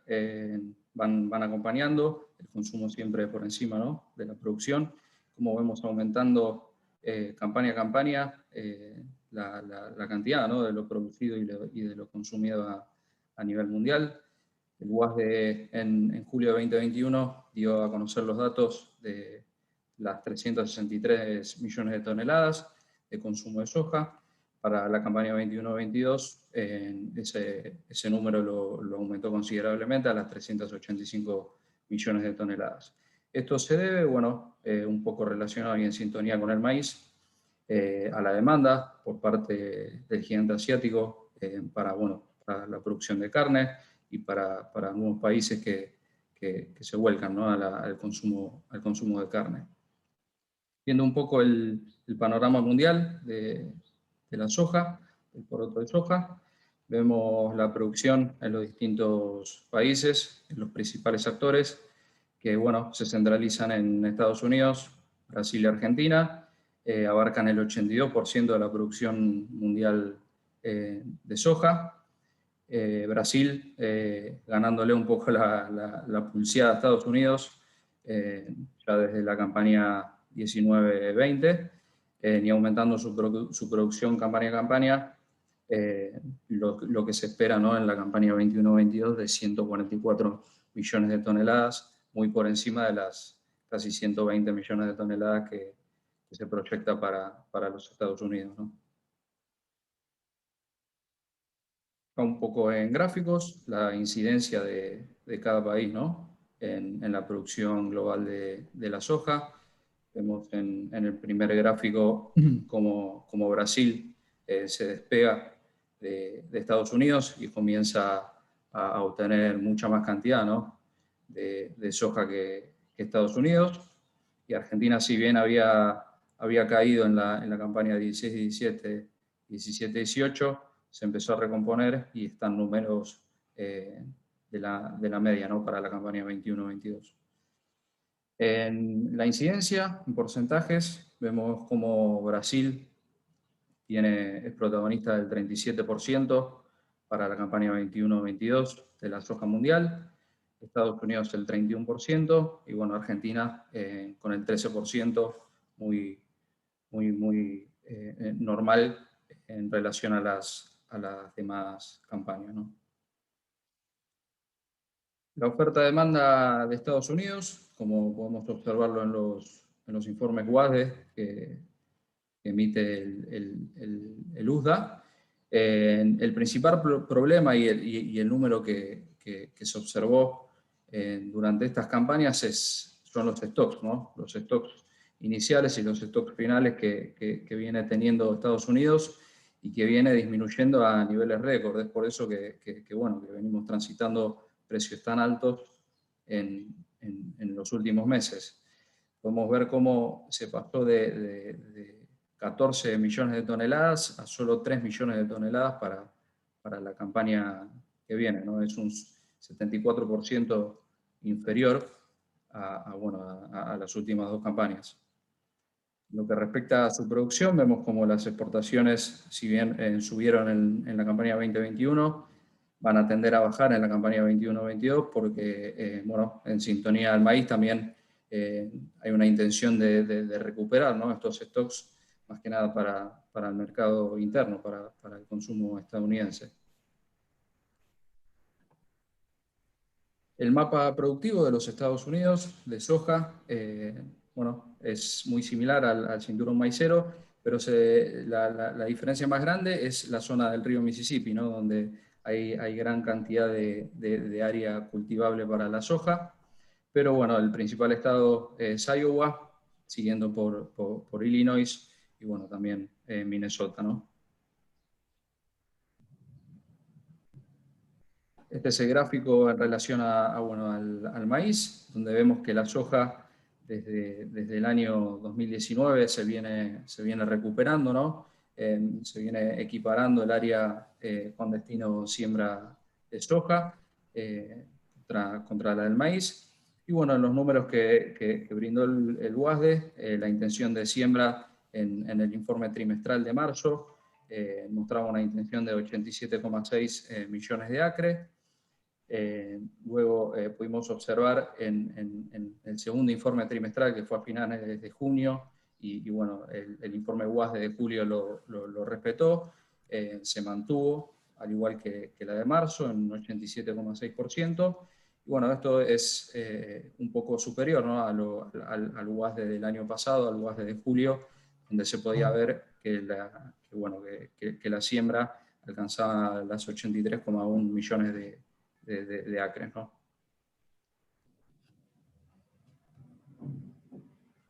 S4: van acompañando, el consumo siempre por encima, ¿no?, de la producción. Como vemos aumentando campaña a campaña la cantidad, ¿no?, de lo producido y de lo consumido a nivel mundial. El WASDE en julio de 2021 dio a conocer los datos de las 363 millones de toneladas de consumo de soja. Para la campaña 21-22, ese número lo aumentó considerablemente a las 385 millones de toneladas. Esto se debe, bueno, un poco relacionado y en sintonía con el maíz, a la demanda por parte del gigante asiático para la producción de carne y para algunos países que se vuelcan, ¿no?, al consumo de carne. Viendo un poco el panorama mundial de la soja, el poroto de soja, vemos la producción en los distintos países, en los principales actores, que bueno, se centralizan en Estados Unidos, Brasil y Argentina, abarcan el 82% de la producción mundial de soja. Brasil ganándole un poco la pulseada a Estados Unidos, ya desde la campaña 19-20, y aumentando su producción campaña a campaña, lo que se espera, ¿no?, en la campaña 21-22 de 144 millones de toneladas, muy por encima de las casi 120 millones de toneladas que se proyecta para los Estados Unidos, ¿no? Un poco en gráficos, la incidencia de cada país, ¿no?, en la producción global de la soja. Vemos en el primer gráfico como Brasil se despega de Estados Unidos y comienza a obtener mucha más cantidad, ¿no?, de soja que Estados Unidos. Y Argentina, si bien había caído en la campaña 16-17, 17-18, se empezó a recomponer y están números de la media, ¿no?, para la campaña 21-22. En la incidencia, en porcentajes, vemos como Brasil es protagonista del 37% para la campaña 21-22 de la soja mundial, Estados Unidos el 31%, y bueno, Argentina con el 13%, muy normal en relación a las demás campañas, ¿no? La oferta-demanda de Estados Unidos, como podemos observarlo en los informes WASDE que emite el USDA, el principal problema y el número que se observó durante estas campañas son los stocks, ¿no?, los stocks iniciales y los stocks finales que viene teniendo Estados Unidos y que viene disminuyendo a niveles récord. Es por eso que venimos transitando precios tan altos en los últimos meses. Podemos ver cómo se pasó de 14 millones de toneladas a solo 3 millones de toneladas para la campaña que viene, ¿no? Es un 74% inferior a las últimas dos campañas. En lo que respecta a su producción, vemos como las exportaciones, si bien subieron en la campaña 2021, van a tender a bajar en la campaña 21-22 porque, en sintonía al maíz también hay una intención de recuperar, ¿no?, estos stocks, más que nada para el mercado interno, para el consumo estadounidense. El mapa productivo de los Estados Unidos de soja, es muy similar al cinturón maicero, pero la diferencia más grande es la zona del río Mississippi, ¿no?, donde hay gran cantidad de área cultivable para la soja. Pero bueno, el principal estado es Iowa, siguiendo por Illinois y bueno, también Minnesota, ¿no? Este es el gráfico en relación al maíz, donde vemos que la soja desde el año 2019 se viene recuperando, ¿no? Se viene equiparando el área con destino siembra de soja contra la del maíz. Y bueno, en los números que brindó el UASDE, la intención de siembra en el informe trimestral de marzo mostraba una intención de 87,6 millones de acres. Luego pudimos observar en el segundo informe trimestral, que fue a finales de junio, y bueno, el informe UASDE de julio lo respetó, se mantuvo, al igual que la de marzo, en un 87,6%. Y bueno, esto es un poco superior, ¿no? al UASDE del año pasado, al UASDE de julio, donde se podía ver que la siembra alcanzaba las 83,1 millones de acres, ¿no?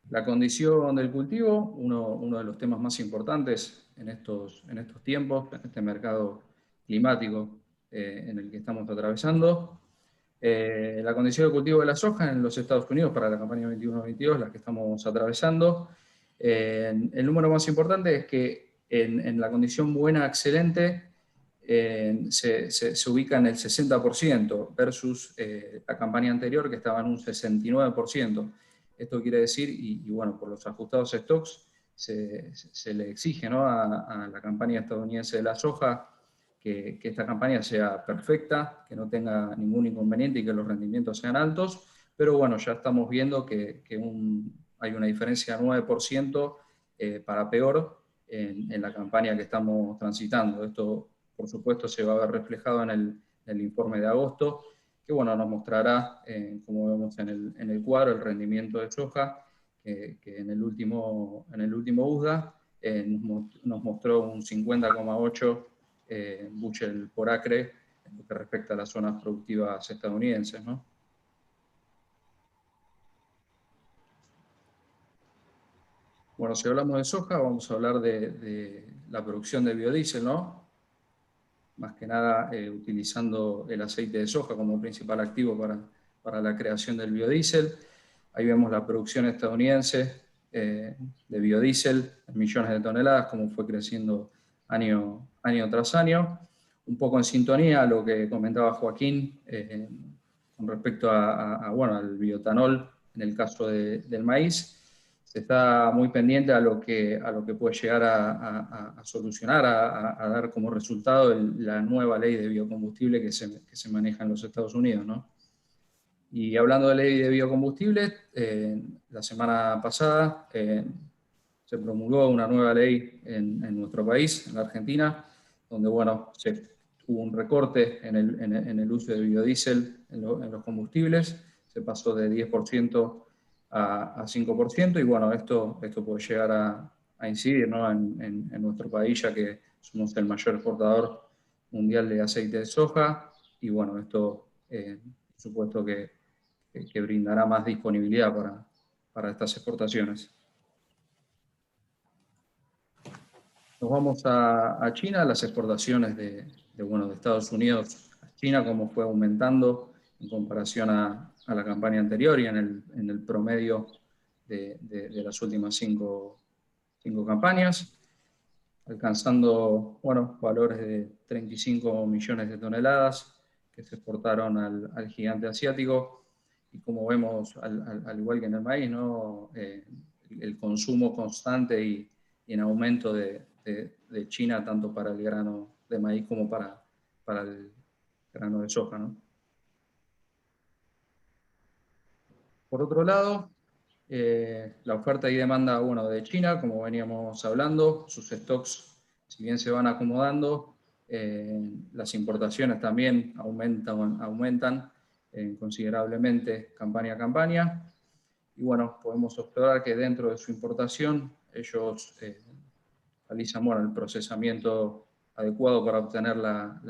S4: La condición del cultivo, uno de los temas más importantes en estos tiempos, en este mercado climático en el que estamos atravesando. La condición de cultivo de la soja en los Estados Unidos para la campaña 21-22, la que estamos atravesando. El número más importante es que en la condición buena, excelente, se ubica en el 60% versus la campaña anterior que estaba en un 69%. Esto quiere decir, y bueno, por los ajustados stocks, se le exige, ¿no? a la campaña estadounidense de la soja que esta campaña sea perfecta, que no tenga ningún inconveniente y que los rendimientos sean altos, pero bueno, ya estamos viendo que hay una diferencia de 9% para peor en la campaña que estamos transitando. Esto, por supuesto, se va a ver reflejado en el informe de agosto, que bueno, nos mostrará, como vemos en el cuadro, el rendimiento de soja, que en el último USDA nos mostró un 50,8 bushel por acre en lo que respecta a las zonas productivas estadounidenses, ¿no? Bueno, si hablamos de soja, vamos a hablar de la producción de biodiesel, ¿no? Más que nada utilizando el aceite de soja como principal activo para la creación del biodiesel. Ahí vemos la producción estadounidense de biodiesel en millones de toneladas, como fue creciendo año tras año. Un poco en sintonía a lo que comentaba Joaquín con respecto al bioetanol en el caso del maíz. Se está muy pendiente a lo que puede llegar a solucionar, a dar como resultado la nueva ley de biocombustible que se maneja en los Estados Unidos, ¿no? Y hablando de ley de biocombustibles, la semana pasada se promulgó una nueva ley en nuestro país, en la Argentina, donde bueno, hubo un recorte en el uso de biodiesel en los combustibles, se pasó de 10% a 5%, y bueno, esto puede llegar a incidir, ¿no? en nuestro país, ya que somos el mayor exportador mundial de aceite de soja, y bueno, esto por supuesto que brindará más disponibilidad para estas exportaciones. Nos vamos a China, las exportaciones de Estados Unidos a China, cómo fue aumentando en comparación a la campaña anterior y en el promedio de las últimas cinco campañas, alcanzando valores de 35 millones de toneladas que se exportaron al gigante asiático. Y como vemos, al igual que en el maíz, ¿no? El consumo constante y en aumento de China, tanto para el grano de maíz como para el grano de soja, ¿no? Por otro lado, la oferta y demanda de China, como veníamos hablando, sus stocks, si bien se van acomodando, las importaciones también aumentan considerablemente campaña a campaña. Y bueno, podemos observar que dentro de su importación ellos realizan el procesamiento adecuado para obtener la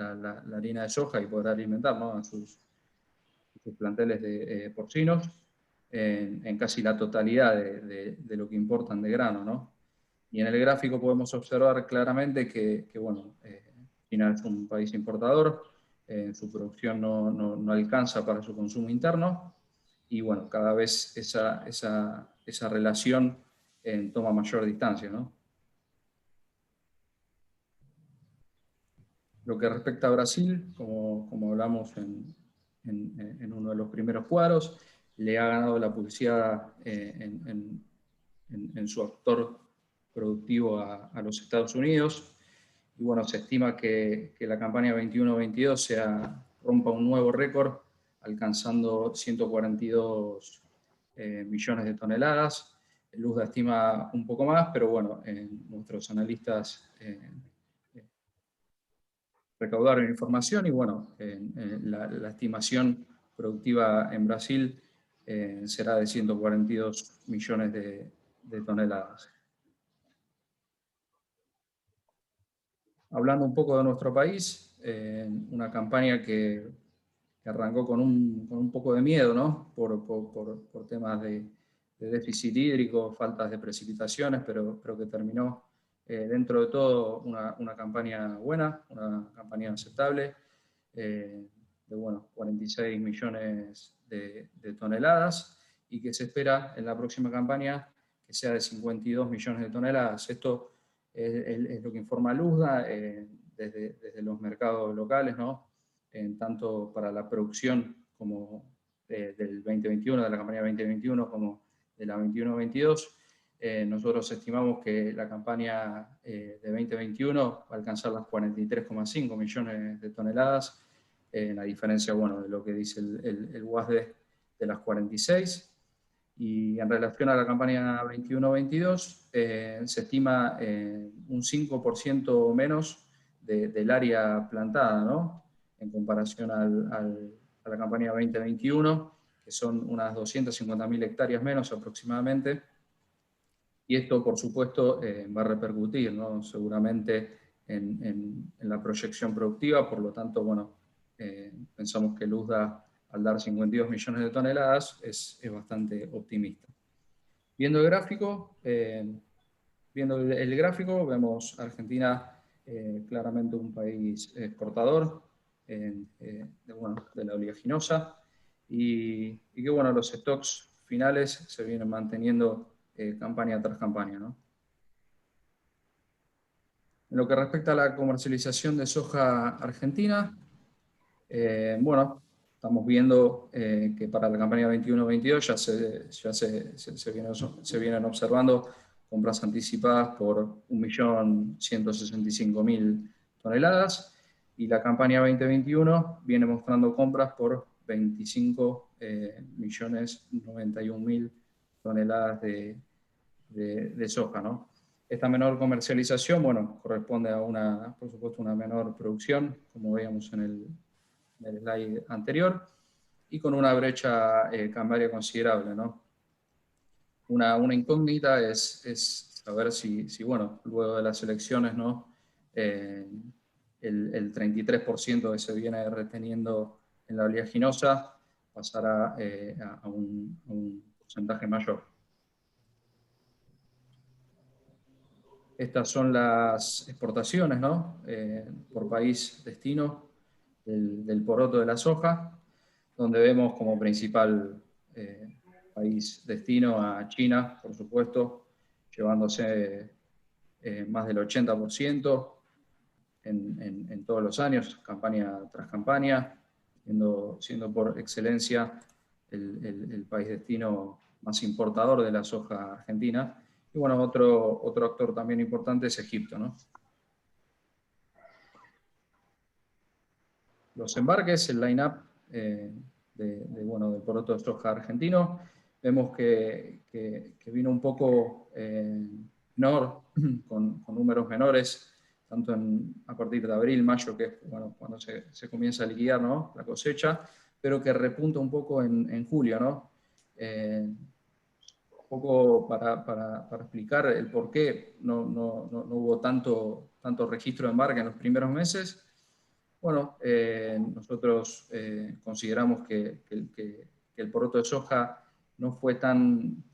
S4: harina de soja y poder alimentar, ¿no? a sus planteles de porcinos. en casi la totalidad de lo que importan de grano, ¿no? Y en el gráfico podemos observar claramente que bueno, China es un país importador, su producción no alcanza para su consumo interno, y bueno, cada vez esa relación toma mayor distancia, ¿no? Lo que respecta a Brasil, como hablamos en uno de los primeros cuadros, le ha ganado la publicidad en su actor productivo a los Estados Unidos. Y bueno, se estima que la campaña 21-22 rompa un nuevo récord, alcanzando 142 millones de toneladas. Luzda estima un poco más, pero bueno, nuestros analistas recaudaron información y bueno, la estimación productiva en Brasil será de 142 millones de toneladas. Hablando un poco de nuestro país, una campaña que arrancó con un poco de miedo, ¿no? Por temas de déficit hídrico, faltas de precipitaciones, pero que terminó dentro de todo una campaña buena, una campaña aceptable, de bueno, 46 millones de toneladas, y que se espera en la próxima campaña que sea de 52 millones de toneladas. Esto es lo que informa Luzda desde los mercados locales, ¿no? Tanto para la producción como del 2021, de la campaña 2021, como de la 21-22. Nosotros estimamos que la campaña de 2021 va a alcanzar las 43,5 millones de toneladas, la diferencia, bueno, de lo que dice el WASDE de las 46. Y en relación a la campaña 21-22, se estima un 5% menos del área plantada, ¿no? En comparación a la campaña 2021, que son unas 250.000 hectáreas menos aproximadamente. Y esto, por supuesto, va a repercutir, ¿no? Seguramente en la proyección productiva. Por lo tanto, bueno, pensamos que Luzda, al dar 52 millones de toneladas, es bastante optimista. Viendo el gráfico, vemos Argentina claramente un país exportador de la oleaginosa, y que bueno, los stocks finales se vienen manteniendo campaña tras campaña, ¿no? En lo que respecta a la comercialización de soja argentina, bueno, estamos viendo que para la campaña 21-22 ya se vienen observando compras anticipadas por 1.165.000 toneladas, y la campaña 2021 viene mostrando compras por 25.091.000 toneladas de soja, ¿no? Esta menor comercialización, bueno, corresponde a por supuesto, una menor producción, como veíamos en el slide anterior, y con una brecha cambiaria considerable, ¿no? Una incógnita es saber si bueno, luego de las elecciones, ¿no? El 33% que se viene reteniendo en la oleaginosa pasará a un porcentaje mayor. Estas son las exportaciones, ¿no? Por país destino del poroto de la soja, donde vemos como principal país destino a China, por supuesto, llevándose más del 80% en todos los años, campaña tras campaña, siendo por excelencia el país destino más importador de la soja argentina. Y bueno, otro actor también importante es Egipto, ¿no? Los embarques, el line-up del poroto de soja argentino, vemos que vino un poco menor, con números menores, tanto a partir de abril, mayo, que es bueno, cuando se comienza a liquidar, ¿no? La cosecha, pero que repunta un poco en julio, ¿no? Un poco para explicar el por qué no hubo tanto registro de embarque en los primeros meses. Bueno, nosotros consideramos que el poroto de soja no fue tan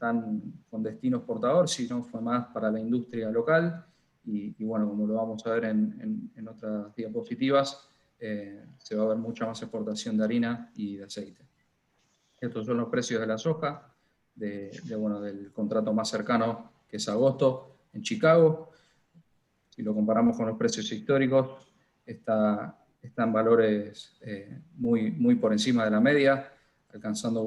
S4: con destino exportador, sino fue más para la industria local. Y bueno, como lo vamos a ver en otras diapositivas, se va a ver mucha más exportación de harina y de aceite. Estos son los precios de la soja, del contrato más cercano, que es agosto, en Chicago. Si lo comparamos con los precios históricos, está en valores muy por encima de la media, alcanzando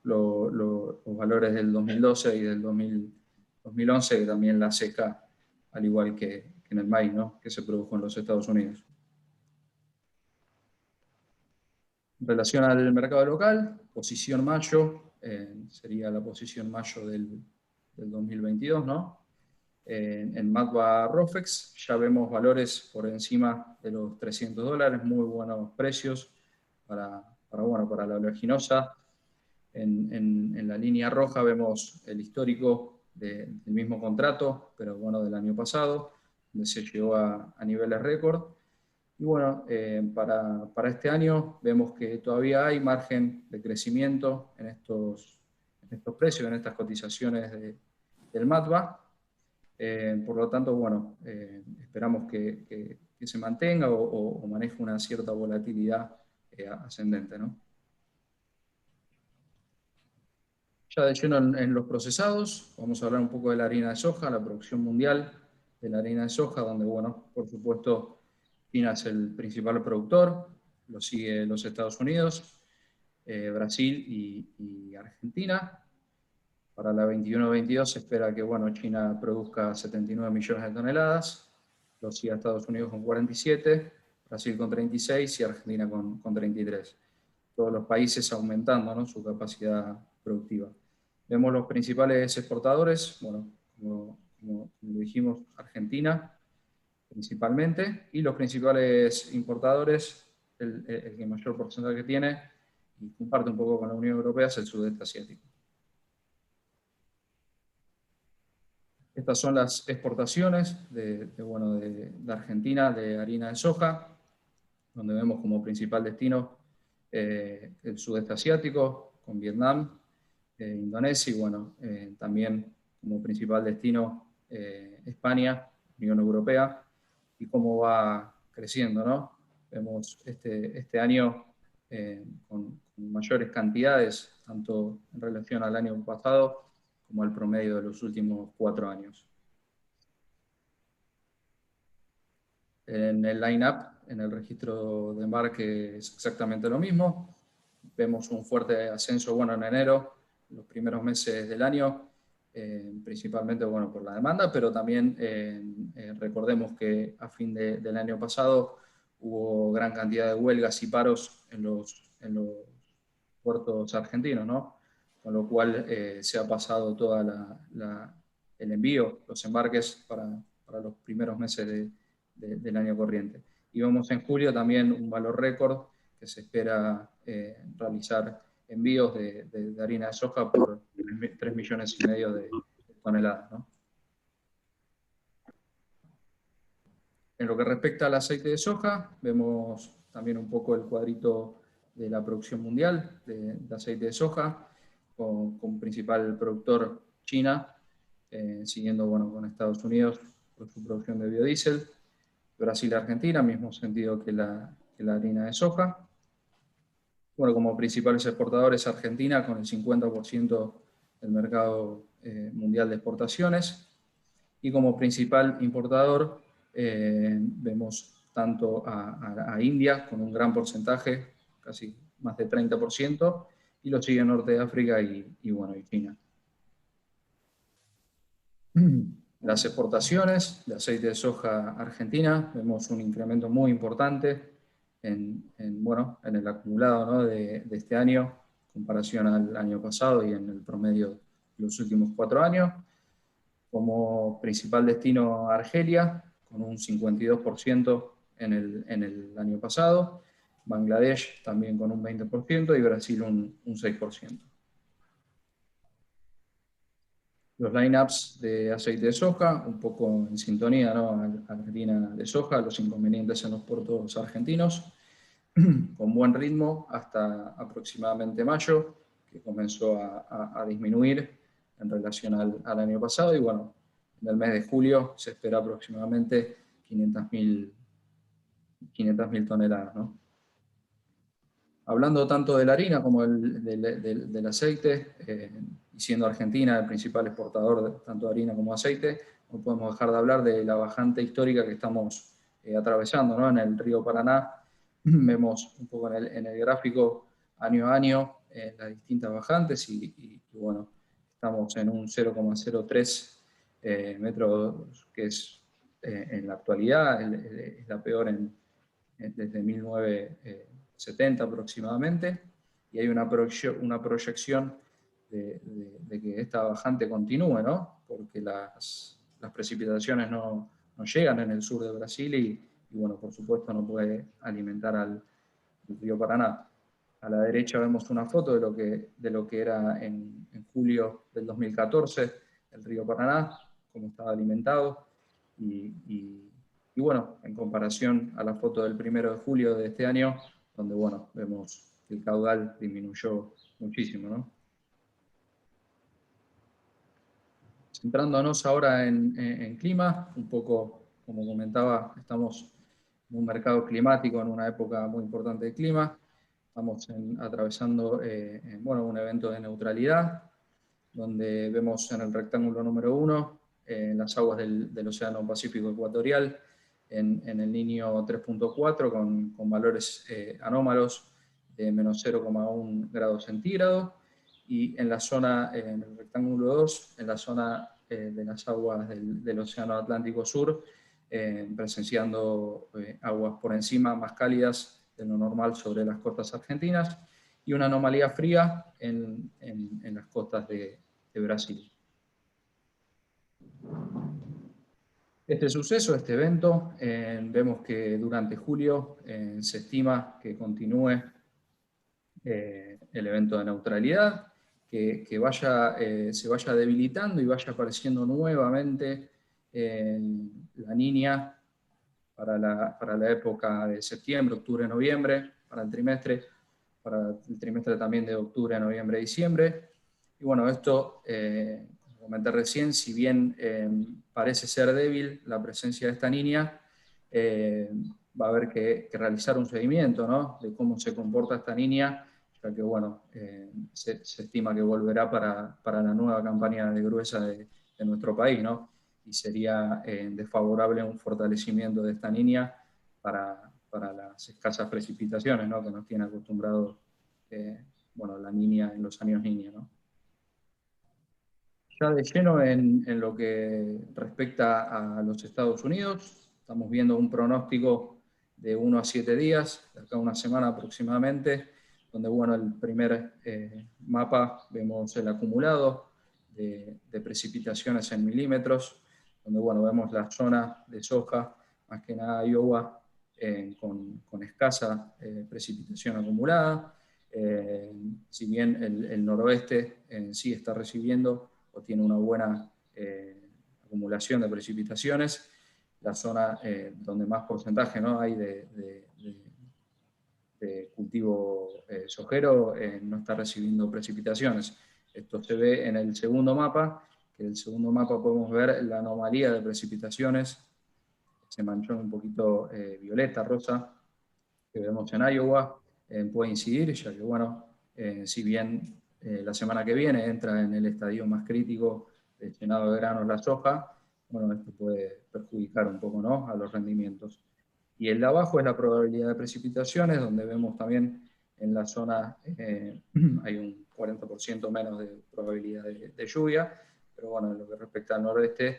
S4: los valores del 2012 y del 2011, que también la seca, al igual que en el maíz, ¿no?, que se produjo en los Estados Unidos. En relación al mercado local, posición mayo, sería la posición mayo del 2022, ¿no? En Matba Rofex ya vemos valores por encima de los $300, muy buenos precios para la oleaginosa. En la línea roja vemos el histórico del mismo contrato, pero bueno, del año pasado, donde se llegó a niveles récord. Y bueno, para este año vemos que todavía hay margen de crecimiento en estos precios, en estas cotizaciones del Matba. Por lo tanto, bueno, esperamos que se mantenga o maneje una cierta volatilidad ascendente, ¿no? Ya de lleno en los procesados, vamos a hablar un poco de la harina de soja, la producción mundial de la harina de soja, donde, bueno, por supuesto, China es el principal productor, lo sigue los Estados Unidos, Brasil y Argentina. Para la 21-22 se espera que, bueno, China produzca 79 millones de toneladas, lo sigue Estados Unidos con 47, Brasil con 36 y Argentina con 33. Todos los países aumentando, ¿no?, su capacidad productiva. Vemos los principales exportadores, bueno, como dijimos, Argentina principalmente, y los principales importadores, el que mayor porcentaje tiene, y comparte un poco con la Unión Europea, es el sudeste asiático. Estas son las exportaciones de Argentina de harina de soja, donde vemos como principal destino el sudeste asiático, con Vietnam, Indonesia, y bueno, también como principal destino España, Unión Europea, y cómo va creciendo, ¿no? Vemos este año con mayores cantidades, tanto en relación al año pasado como al promedio de los últimos 4 años. En el line-up, en el registro de embarque, es exactamente lo mismo. Vemos un fuerte ascenso, bueno, en enero, en los primeros meses del año, principalmente, bueno, por la demanda, pero también recordemos que a fin del año pasado hubo gran cantidad de huelgas y paros en los puertos argentinos, ¿no? Con lo cual se ha pasado todo el envío, los embarques para los primeros meses del año corriente. Y vemos en julio también un valor récord que se espera realizar envíos de harina de soja por 3,5 millones de toneladas, ¿no? En lo que respecta al aceite de soja, vemos también un poco el cuadrito de la producción mundial de aceite de soja, con principal productor China, siguiendo, bueno, con Estados Unidos por su producción de biodiesel, Brasil y Argentina, mismo sentido que la harina de soja. Bueno, como principales exportadores Argentina, con el 50% del mercado mundial de exportaciones, y como principal importador vemos tanto a India, con un gran porcentaje, casi más de 30%, y lo sigue Norte de África y China. Las exportaciones de aceite de soja argentina, vemos un incremento muy importante en el acumulado, ¿no?, de este año, en comparación al año pasado y en el promedio de los últimos 4 años. Como principal destino Argelia, con un 52% en el año pasado, Bangladesh también con un 20% y Brasil un 6%. Los line-ups de aceite de soja, un poco en sintonía, ¿no?, harina de soja, los inconvenientes en los puertos argentinos, con buen ritmo hasta aproximadamente mayo, que comenzó a disminuir en relación al año pasado, y bueno, en el mes de julio se espera aproximadamente 500.000 toneladas, ¿no? Hablando tanto de la harina como del aceite, y siendo Argentina el principal exportador de tanto harina como aceite, no podemos dejar de hablar de la bajante histórica que estamos atravesando, ¿no? En el río Paraná vemos un poco en el gráfico año a año las distintas bajantes y bueno, estamos en un 0,03 metros, que es en la actualidad es la peor desde 1970 aproximadamente, y hay una proyección de que esta bajante continúe, ¿no? Porque las precipitaciones no llegan en el sur de Brasil y bueno, por supuesto no puede alimentar al río Paraná. A la derecha vemos una foto de lo que era en julio del 2014 el río Paraná, cómo estaba alimentado, y bueno, en comparación a la foto del 1 de julio de este año, donde bueno, vemos que el caudal disminuyó muchísimo, ¿no? Centrándonos ahora en clima, un poco como comentaba, estamos en un mercado climático, en una época muy importante de clima. Estamos atravesando bueno, un evento de neutralidad, donde vemos en el rectángulo número 1 las aguas del Océano Pacífico Ecuatorial en el Niño 3.4 con valores anómalos de menos 0,1 grados centígrados, y en la zona, en el rectángulo 2, en la zona de las aguas del Océano Atlántico Sur, presenciando aguas por encima más cálidas de lo normal sobre las costas argentinas, y una anomalía fría en las costas de Brasil. Este suceso, este evento, vemos que durante julio se estima que continúe el evento de neutralidad, que se vaya debilitando y vaya apareciendo nuevamente la Niña para la época de septiembre, octubre, noviembre, para el trimestre también de octubre, noviembre, diciembre. Y bueno, esto, como comenté recién, si bien parece ser débil la presencia de esta Niña, va a haber que realizar un seguimiento, ¿no?, de cómo se comporta esta Niña, ya que bueno, se estima que volverá para la nueva campaña de gruesa de nuestro país, ¿no? Y sería desfavorable un fortalecimiento de esta Niña para las escasas precipitaciones, ¿no?, que nos tiene acostumbrados bueno, la Niña en los años Niña, ¿no? Ya de lleno en lo que respecta a los Estados Unidos, estamos viendo un pronóstico de 1 a 7 días, de acá a una semana aproximadamente, donde bueno, el primer mapa vemos el acumulado de precipitaciones en milímetros, donde bueno, vemos la zona de soja, más que nada Iowa, con escasa precipitación acumulada. Si bien el noroeste en sí está recibiendo o tiene una buena acumulación de precipitaciones, la zona donde más porcentaje, ¿no?, hay de cultivo sojero no está recibiendo precipitaciones. Esto se ve en el segundo mapa, que en el segundo mapa podemos ver la anomalía de precipitaciones, se manchó un poquito violeta, rosa, que vemos en Iowa, puede incidir, ya que bueno, si bien la semana que viene entra en el estadio más crítico del llenado de granos la soja, bueno, esto puede perjudicar un poco, ¿no?, a los rendimientos. Y el de abajo es la probabilidad de precipitaciones, donde vemos también en la zona hay un 40% menos de probabilidad de lluvia, pero bueno, en lo que respecta al noroeste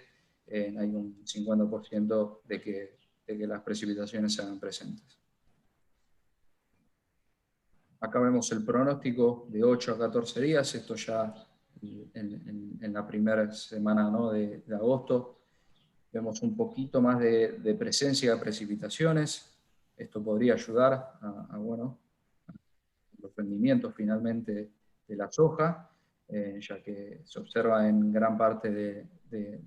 S4: hay un 50% de que las precipitaciones se hagan presentes. Acá vemos el pronóstico de 8 a 14 días, esto ya en la primera semana, ¿no?, de agosto. Vemos un poquito más de presencia de precipitaciones. Esto podría ayudar a bueno, los rendimientos finalmente de la soja, ya que se observa en gran parte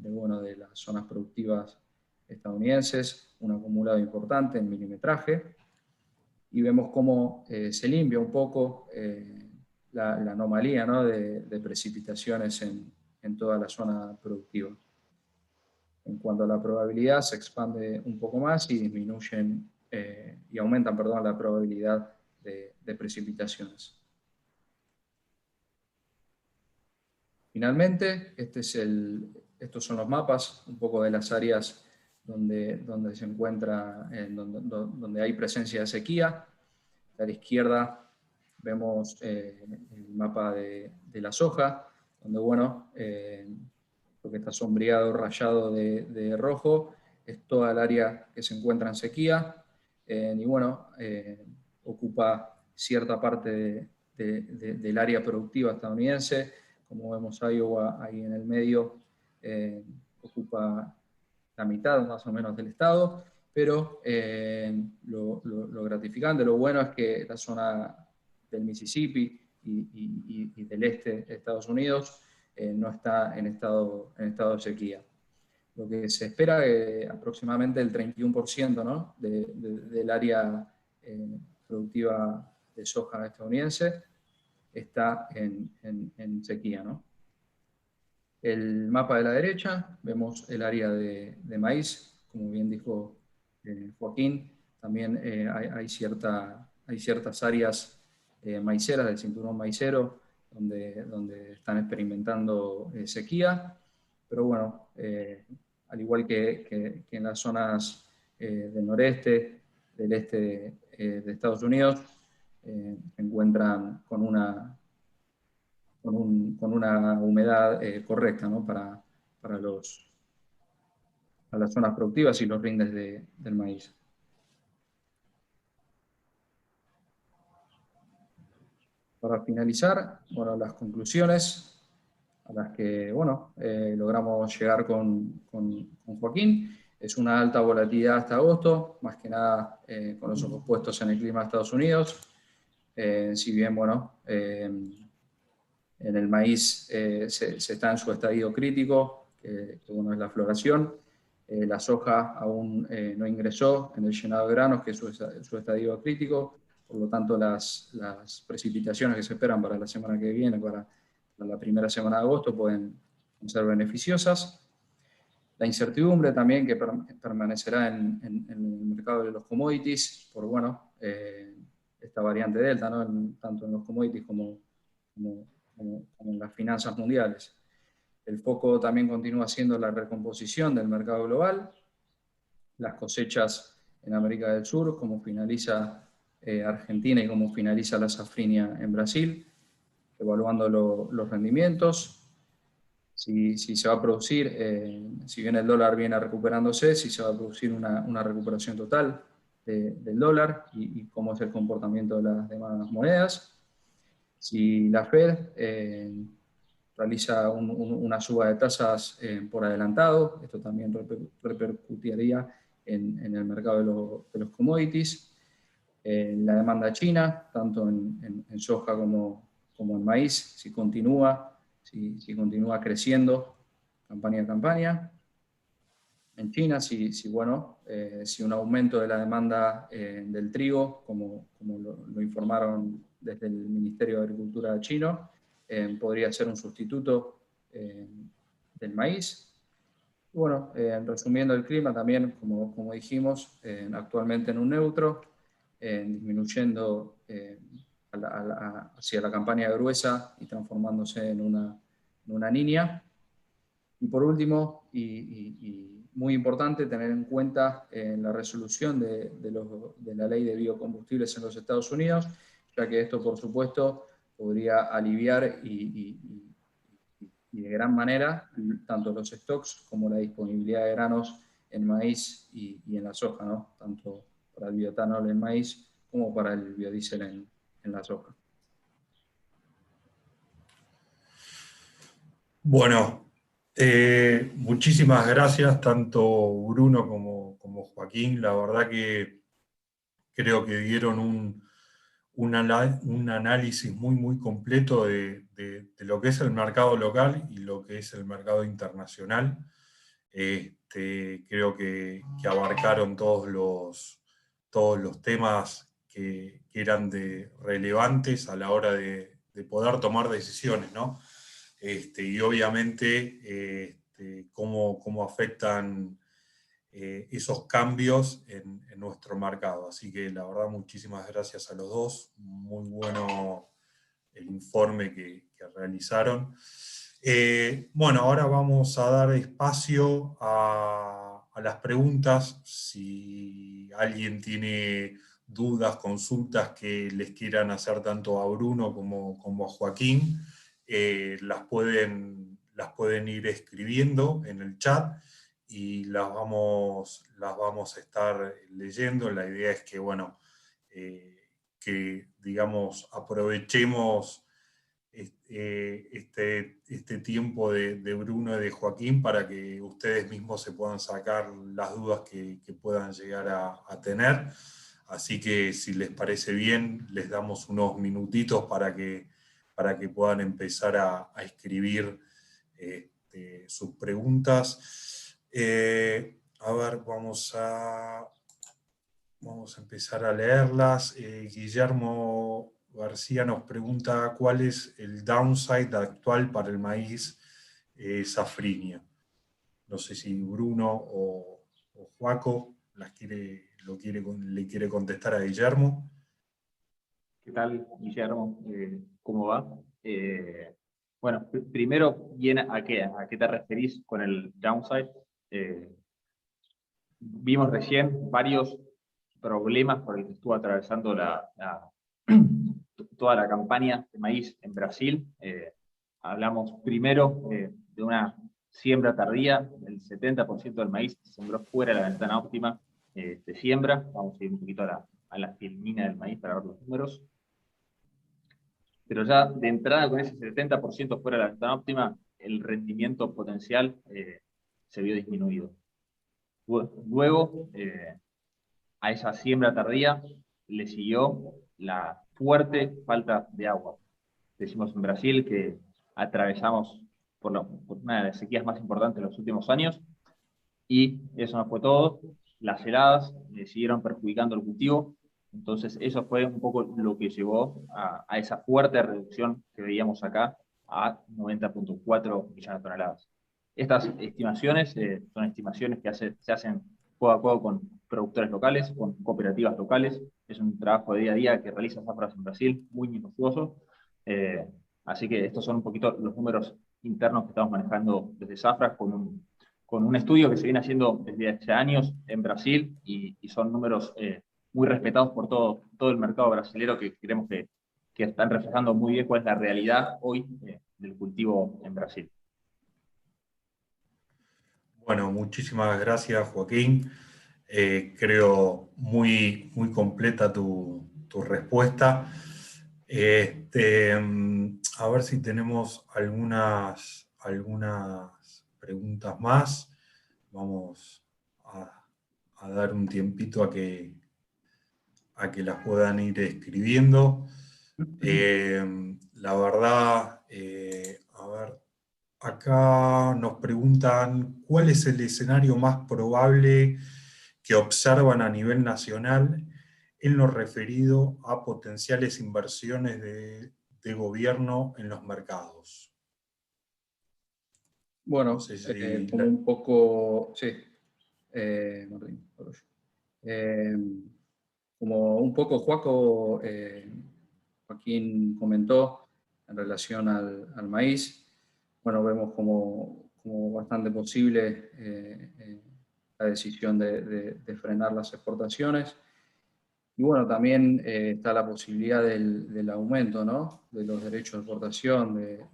S4: bueno, de las zonas productivas estadounidenses un acumulado importante en milimetraje. Y vemos cómo se limpia un poco la anomalía, ¿no?, de precipitaciones en toda la zona productiva. En cuanto a la probabilidad, se expande un poco más y disminuyen y aumentan, perdón, la probabilidad de precipitaciones. Finalmente, estos son los mapas, un poco de las áreas donde se encuentra, donde hay presencia de sequía. A la izquierda vemos el mapa de la soja, donde, bueno, lo que está sombreado, rayado de rojo, es toda el área que se encuentra en sequía, y bueno, ocupa cierta parte del área productiva estadounidense. Como vemos, Iowa ahí en el medio ocupa la mitad más o menos del estado, pero lo gratificante, lo bueno es que la zona del Mississippi y del este de Estados Unidos no está en estado de sequía. Lo que se espera es aproximadamente el 31%, ¿no?, del área productiva de soja estadounidense está en sequía, ¿no? El mapa de la derecha, vemos el área de maíz, como bien dijo Joaquín. También hay ciertas áreas maiceras del cinturón maicero donde están experimentando sequía, pero bueno, al igual que en las zonas del noreste, del este de Estados Unidos, se encuentran con una humedad correcta, ¿no?, para las zonas productivas y los rindes del maíz. Para finalizar, bueno, las conclusiones a las que, bueno, logramos llegar con Joaquín, es una alta volatilidad hasta agosto, más que nada con los ojos puestos en el clima de Estados Unidos. Si bien, bueno, en el maíz se está en su estadio crítico, que bueno, es la floración. La soja aún no ingresó en el llenado de granos, que es su estadio crítico. Por lo tanto, las precipitaciones que se esperan para la semana que viene, para la primera semana de agosto, pueden ser beneficiosas. La incertidumbre también que permanecerá en el mercado de los commodities, por, bueno, esta variante Delta, ¿no?, tanto en los commodities como en las finanzas mundiales. El foco también continúa siendo la recomposición del mercado global, las cosechas en América del Sur, cómo finaliza Argentina y cómo finaliza la safrinha en Brasil, evaluando los rendimientos, si se va a producir, si bien el dólar viene recuperándose, si se va a producir una recuperación total del dólar y cómo es el comportamiento de las demás monedas. Si la Fed realiza una suba de tasas por adelantado, esto también repercutiría en el mercado de los commodities. La demanda china, tanto en soja como en maíz, si continúa creciendo campaña a campaña. En China, si un aumento de la demanda del trigo, como lo informaron desde el Ministerio de Agricultura chino, podría ser un sustituto del maíz. Bueno, resumiendo el clima también, como dijimos, actualmente en un neutro, disminuyendo hacia la campaña gruesa y transformándose en una niña. Y por último, y muy importante, tener en cuenta la resolución de la ley de biocombustibles en los Estados Unidos, ya que esto, por supuesto, podría aliviar y de gran manera tanto los stocks como la disponibilidad de granos en maíz y en la soja, ¿no?, tanto para el bioetanol en maíz como para el biodiesel en la soja.
S1: Bueno, muchísimas gracias tanto Bruno como Joaquín. La verdad que creo que dieron un análisis muy completo de lo que es el mercado local y lo que es el mercado internacional. Creo que abarcaron todos los temas que eran relevantes a la hora de poder tomar decisiones, ¿no? Y obviamente cómo afectan esos cambios en nuestro mercado. Así que la verdad, muchísimas gracias a los dos. Muy bueno el informe que realizaron. Bueno, ahora vamos a dar espacio a las preguntas. Si alguien tiene dudas, consultas que les quieran hacer tanto a Bruno como a Joaquín, las pueden ir escribiendo en el chat y las vamos a estar leyendo. La idea es que, bueno, que, digamos, aprovechemos este tiempo de Bruno y de Joaquín para que ustedes mismos se puedan sacar las dudas que puedan llegar a tener. Así que si les parece bien, les damos unos minutitos para que puedan empezar a escribir sus preguntas. A ver, vamos a empezar a leerlas. Guillermo García nos pregunta cuál es el downside actual para el maíz safrinha. No sé si Bruno o Joaco le quiere contestar a Guillermo.
S2: ¿Qué tal, Guillermo? ¿Cómo va? Bueno, primero, bien, ¿a qué te referís con el downside? Vimos recién varios problemas por el que estuvo atravesando toda la campaña de maíz en Brasil. Hablamos primero de una siembra tardía. El 70% del maíz se sembró fuera de la ventana óptima de siembra. Vamos a ir un poquito a la filmina del maíz para ver los números. Pero ya de entrada, con ese 70% fuera de la ventana óptima, el rendimiento potencial se vio disminuido. Luego, a esa siembra tardía le siguió la fuerte falta de agua. Decimos en Brasil que atravesamos por una de las sequías más importantes de los últimos años, y eso no fue todo. Las heladas le siguieron perjudicando el cultivo. Entonces eso fue un poco lo que llevó a esa fuerte reducción que veíamos acá a 90.4 millones de toneladas. Estas estimaciones son estimaciones que se hacen codo a codo con productores locales, con cooperativas locales. Es un trabajo de día a día que realiza Zafras en Brasil, muy minucioso. Así que estos son un poquito los números internos que estamos manejando desde Zafras, con un estudio que se viene haciendo desde hace años en Brasil, y son números muy respetados por todo el mercado brasilero, que creemos que están reflejando muy bien cuál es la realidad hoy del cultivo en Brasil.
S1: Bueno, muchísimas gracias, Joaquín. Creo muy completa tu respuesta. A ver si tenemos algunas preguntas más. Vamos a dar un tiempito a que las puedan ir escribiendo. La verdad, a ver, acá nos preguntan ¿cuál es el escenario más probable que observan a nivel nacional en lo referido a potenciales inversiones de gobierno en los mercados?
S4: Bueno,
S1: No sé si
S4: como un poco, sí, Martín, como un poco Joaquín comentó en relación al maíz, bueno, vemos como bastante posible la decisión de frenar las exportaciones. Y bueno, también está la posibilidad del aumento, ¿no?, de los derechos de exportación, de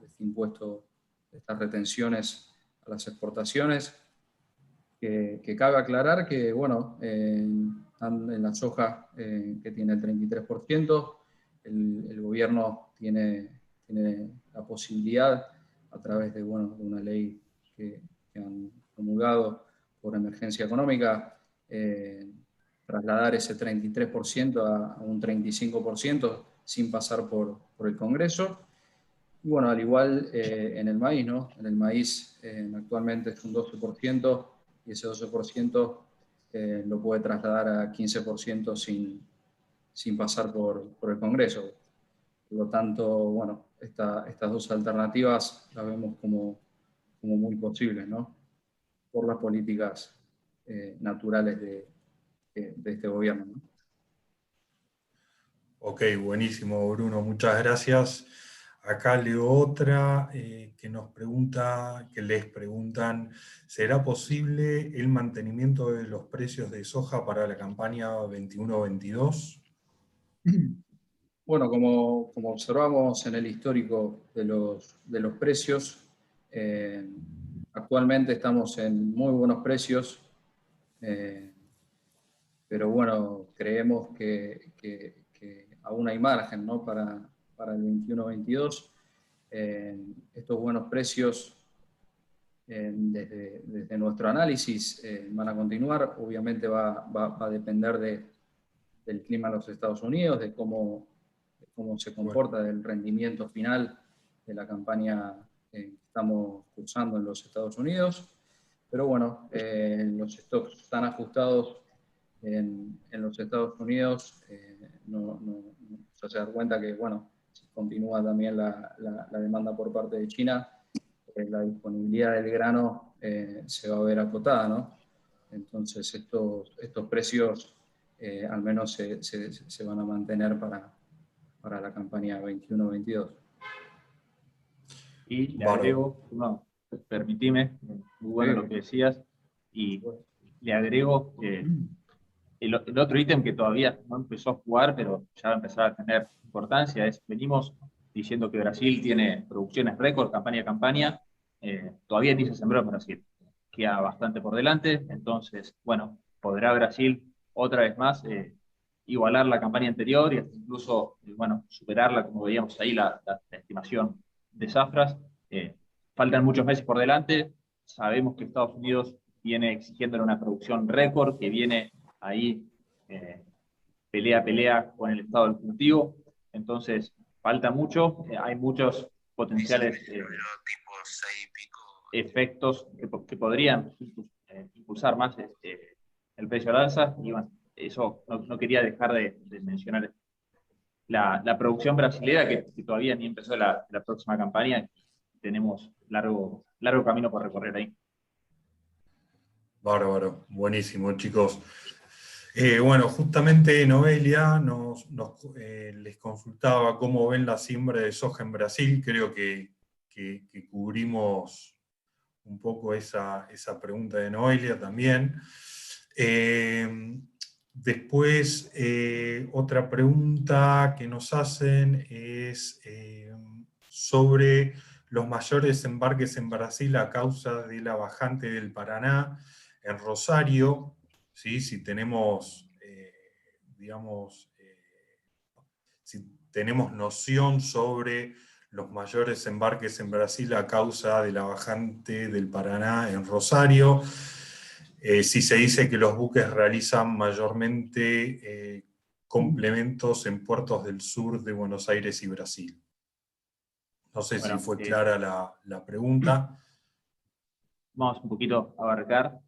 S4: este impuesto, de estas retenciones a las exportaciones, que cabe aclarar que, bueno, en la soja, que tiene el 33%, el gobierno tiene la posibilidad, a través de una ley que han promulgado por emergencia económica, trasladar ese 33% a un 35% sin pasar por el Congreso. Y bueno, al igual en el maíz, ¿no? En el maíz actualmente es un 12%, y ese 12% lo puede trasladar a 15% sin pasar por el Congreso. Por lo tanto, bueno, estas dos alternativas las vemos como muy posibles, ¿no? Por las políticas naturales de este gobierno, ¿no?
S1: Ok, buenísimo, Bruno, muchas gracias. Acá leo otra que les preguntan, ¿será posible el mantenimiento de los precios de soja para la campaña 21-22?
S4: Bueno, como observamos en el histórico de los precios, actualmente estamos en muy buenos precios, pero bueno, creemos que aún hay margen, ¿no? para el 21-22. Estos buenos precios, desde nuestro análisis, van a continuar. Obviamente va a depender del clima en los Estados Unidos, de cómo se comporta, del rendimiento final de la campaña que estamos cursando en los Estados Unidos. Pero bueno, los stocks están ajustados en los Estados Unidos. Se da cuenta que, bueno, si continúa también la demanda por parte de China, la disponibilidad del grano se va a ver acotada, ¿no? Entonces estos precios al menos se van a mantener para la campaña 21-22.
S2: Y le agrego, no, permitime, muy bueno lo que decías, y le agrego que el otro ítem que todavía no empezó a jugar, pero ya va a empezar a tener importancia, es, venimos diciendo que Brasil tiene producciones récord, campaña a campaña, todavía ni se sembró en Brasil, queda bastante por delante, entonces, bueno, podrá Brasil otra vez más igualar la campaña anterior y incluso, bueno, superarla, como veíamos ahí, la estimación de Zafras. Faltan muchos meses por delante, sabemos que Estados Unidos viene exigiéndole una producción récord, que viene ahí pelea con el estado del cultivo, entonces falta mucho, hay muchos potenciales efectos que podrían impulsar más el precio al alza, y bueno, eso no quería dejar de mencionar la producción brasilera, que todavía ni empezó la próxima campaña, tenemos largo camino por recorrer ahí.
S1: Bárbaro, buenísimo, chicos. Bueno, justamente Noelia les consultaba cómo ven la siembra de soja en Brasil. Creo que cubrimos un poco esa pregunta de Noelia también. Después, otra pregunta que nos hacen es sobre los mayores embarques en Brasil a causa de la bajante del Paraná en Rosario. ¿Sí? Si tenemos, si tenemos noción sobre los mayores embarques en Brasil a causa de la bajante del Paraná en Rosario, si se dice que los buques realizan mayormente complementos en puertos del sur de Buenos Aires y Brasil. No sé si fue clara la pregunta.
S2: Vamos un poquito a abarcar.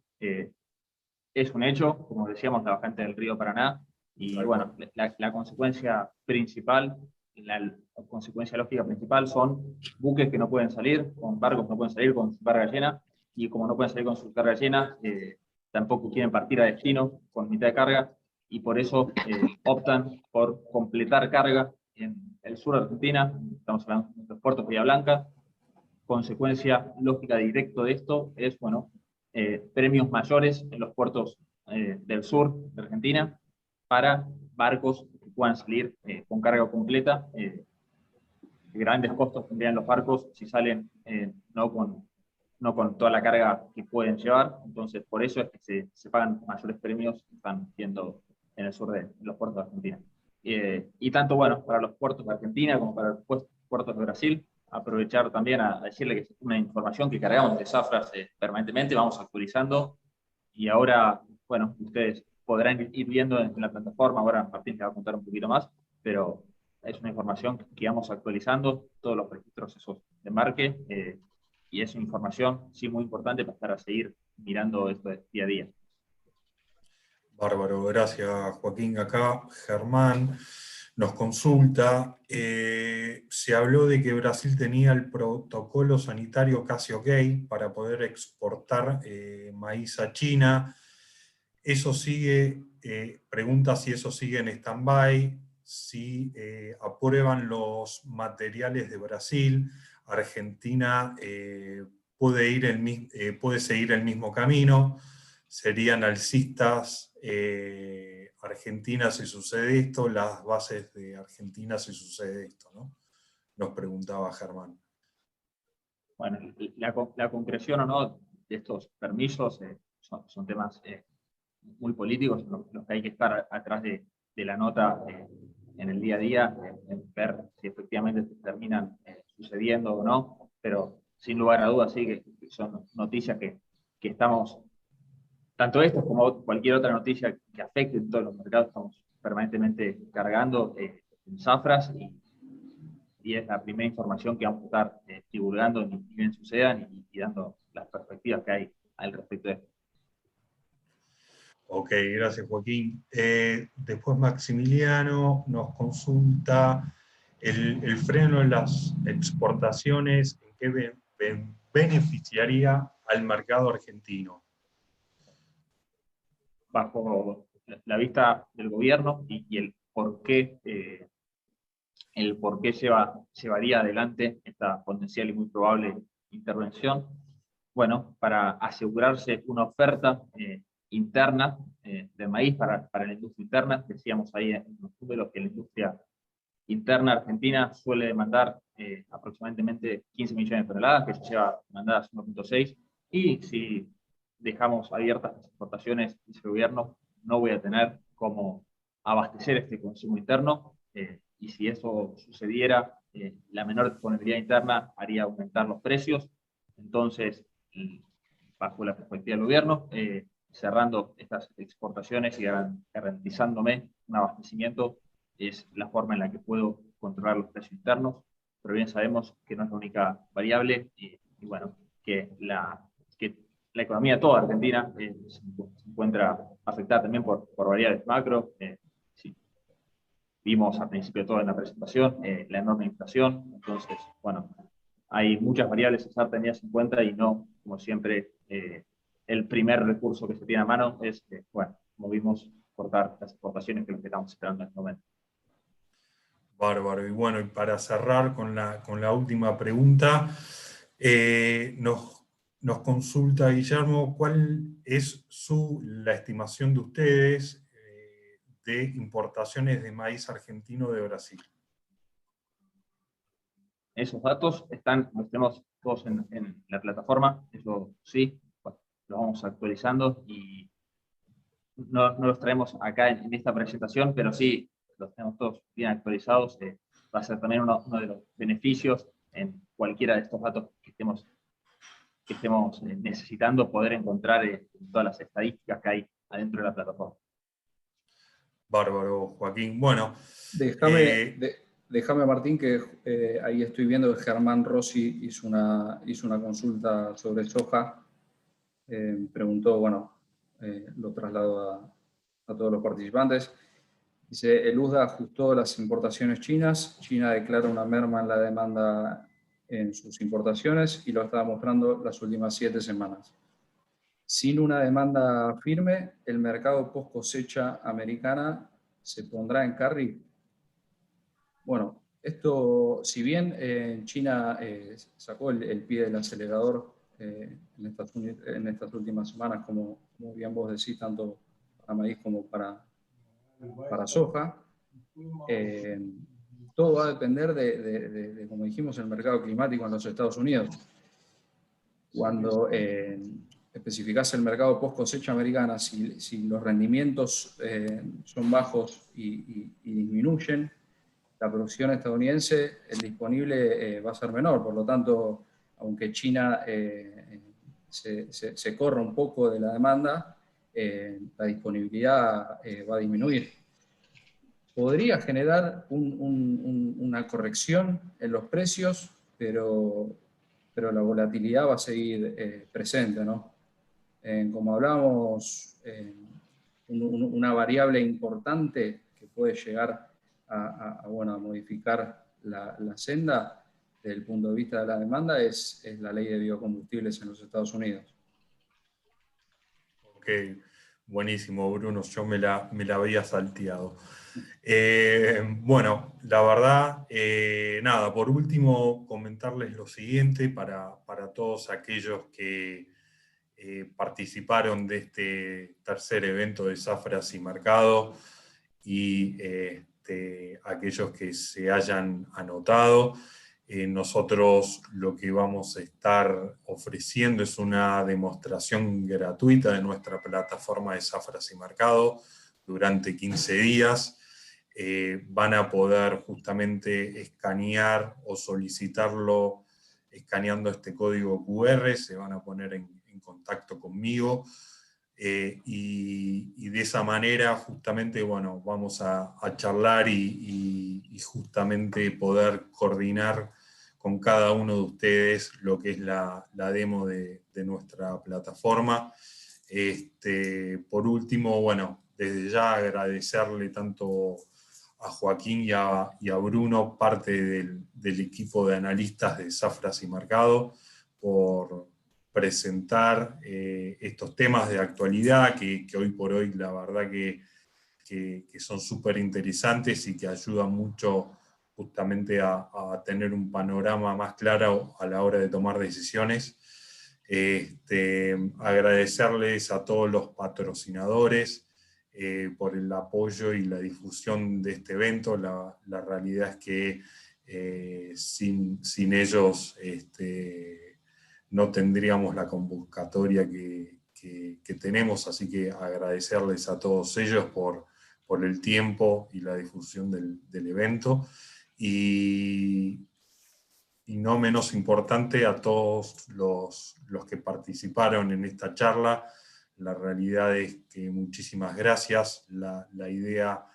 S2: Es un hecho, como decíamos, la bajante del río Paraná, y bueno, la consecuencia principal, la consecuencia lógica principal son buques que no pueden salir, con barcos que no pueden salir con su carga llena, y como no pueden salir con su carga llena, tampoco quieren partir a destino con mitad de carga, y por eso optan por completar carga en el sur de Argentina, estamos hablando de los puertos de Bahía Blanca. Consecuencia lógica directa de esto es, bueno, premios mayores en los puertos del sur de Argentina para barcos que puedan salir con carga completa. Grandes costos tendrían los barcos si salen no con toda la carga que pueden llevar, entonces por eso es que se pagan mayores premios que están siendo en el sur de los puertos de Argentina. Y tanto, bueno, para los puertos de Argentina como para los puertos de Brasil, aprovechar también a decirle que es una información que cargamos de Zafras permanentemente, vamos actualizando, y ahora, bueno, ustedes podrán ir viendo en la plataforma, ahora Martín te va a contar un poquito más, pero es una información que vamos actualizando, todos los registros esos de embarque, y es una información, sí, muy importante para seguir mirando esto de día a día.
S1: Bárbaro, gracias Joaquín. Acá Germán nos consulta, se habló de que Brasil tenía el protocolo sanitario casi ok para poder exportar maíz a China. Eso sigue, pregunta si eso sigue en stand-by, si aprueban los materiales de Brasil, Argentina puede seguir el mismo camino, serían alcistas Argentina si sucede esto, las bases de Argentina si sucede esto, ¿no? Nos preguntaba Germán.
S2: Bueno, la concreción o no de estos permisos son temas muy políticos, los que hay que estar atrás de la nota en el día a día, ver si efectivamente terminan sucediendo o no, pero sin lugar a dudas sí que son noticias que estamos, tanto esto como cualquier otra noticia que afecte en todos los mercados, estamos permanentemente cargando en zafras y es la primera información que vamos a estar divulgando ni bien sucedan y dando las perspectivas que hay al respecto de esto.
S1: Ok, gracias Joaquín. Después Maximiliano nos consulta el freno en las exportaciones, ¿en qué beneficiaría al mercado argentino?
S2: Bajo la vista del gobierno y el por qué llevaría adelante esta potencial y muy probable intervención. Bueno, para asegurarse una oferta interna de maíz para la industria interna. Decíamos ahí en los números que la industria interna argentina suele demandar aproximadamente 15 millones de toneladas, que se lleva demandadas 1.6, y si dejamos abiertas las exportaciones, dice el gobierno, no voy a tener cómo abastecer este consumo interno, y si eso sucediera, la menor disponibilidad interna haría aumentar los precios. Entonces, bajo la perspectiva del gobierno, cerrando estas exportaciones y garantizándome un abastecimiento, es la forma en la que puedo controlar los precios internos, pero bien sabemos que no es la única variable, y bueno, que la economía toda Argentina se encuentra afectada también por variables macro. Sí. Vimos al principio de todo en la presentación la enorme inflación, entonces, bueno, hay muchas variables a estar tenidas en cuenta y no, como siempre, el primer recurso que se tiene a mano es, bueno, como vimos, cortar las exportaciones, que es lo que estamos esperando en este momento.
S1: Bárbaro. Y bueno, y para cerrar con la última pregunta, nos consulta Guillermo, ¿cuál es la estimación de ustedes de importaciones de maíz argentino de Brasil?
S2: Esos datos los tenemos todos en la plataforma, eso sí, bueno, los vamos actualizando y no los traemos acá en esta presentación, pero sí, los tenemos todos bien actualizados. Va a ser también uno de los beneficios en cualquiera de estos datos que estemos necesitando poder encontrar en todas las estadísticas que hay adentro de la plataforma.
S1: Bárbaro, Joaquín. Bueno.
S4: Déjame, Martín, que ahí estoy viendo que Germán Rossi hizo una consulta sobre soja. Preguntó, bueno, lo traslado a todos los participantes. Dice, el USDA ajustó las importaciones chinas. China declara una merma en la demanda en sus importaciones y lo está mostrando las últimas 7 semanas. Sin una demanda firme, el mercado post cosecha americana se pondrá en carry. Bueno, esto, si bien China sacó el pie del acelerador en estas últimas semanas, como bien vos decís, tanto para maíz como para soja, todo va a depender de, como dijimos, el mercado climático en los Estados Unidos. Cuando especificás el mercado post cosecha americana, si los rendimientos son bajos y disminuyen, la producción estadounidense, el disponible va a ser menor. Por lo tanto, aunque China se corra un poco de la demanda, la disponibilidad va a disminuir. Podría generar una corrección en los precios, pero la volatilidad va a seguir presente, ¿no? Como hablábamos, una variable importante que puede llegar bueno, a modificar la senda desde el punto de vista de la demanda es la ley de biocombustibles en los Estados Unidos.
S1: Ok, buenísimo, Bruno, yo me la había salteado. Bueno, la verdad, nada, por último, comentarles lo siguiente para todos aquellos que participaron de este tercer evento de Zafras y Mercado y aquellos que se hayan anotado. Nosotros lo que vamos a estar ofreciendo es una demostración gratuita de nuestra plataforma de Zafras y Mercado durante 15 días. Van a poder justamente escanear o solicitarlo escaneando este código QR, se van a poner en contacto conmigo y de esa manera justamente, bueno, vamos a charlar y justamente poder coordinar con cada uno de ustedes lo que es la demo de nuestra plataforma. Por último, bueno, desde ya agradecerle tanto a Joaquín y a Bruno, parte del equipo de analistas de Zafras y Mercado, por presentar estos temas de actualidad que hoy por hoy la verdad que son súper interesantes y que ayudan mucho justamente a tener un panorama más claro a la hora de tomar decisiones. Agradecerles a todos los patrocinadores por el apoyo y la difusión de este evento. La realidad es que sin ellos no tendríamos la convocatoria que tenemos, así que agradecerles a todos ellos por el tiempo y la difusión del evento. Y no menos importante, a todos los que participaron en esta charla. La realidad es que muchísimas gracias. La idea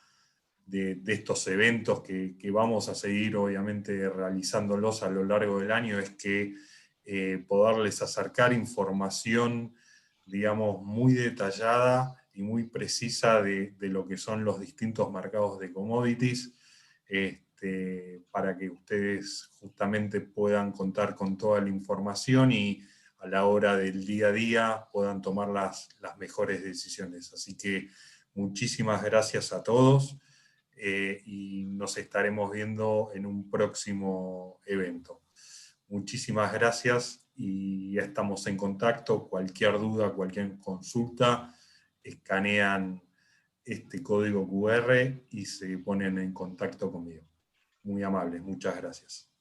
S1: de estos eventos que vamos a seguir obviamente realizándolos a lo largo del año es que poderles acercar información, digamos, muy detallada y muy precisa de lo que son los distintos mercados de commodities, para que ustedes justamente puedan contar con toda la información y a la hora del día a día puedan tomar las mejores decisiones. Así que muchísimas gracias a todos y nos estaremos viendo en un próximo evento. Muchísimas gracias y ya estamos en contacto. Cualquier duda, cualquier consulta, escanean este código QR y se ponen en contacto conmigo. Muy amables, muchas gracias.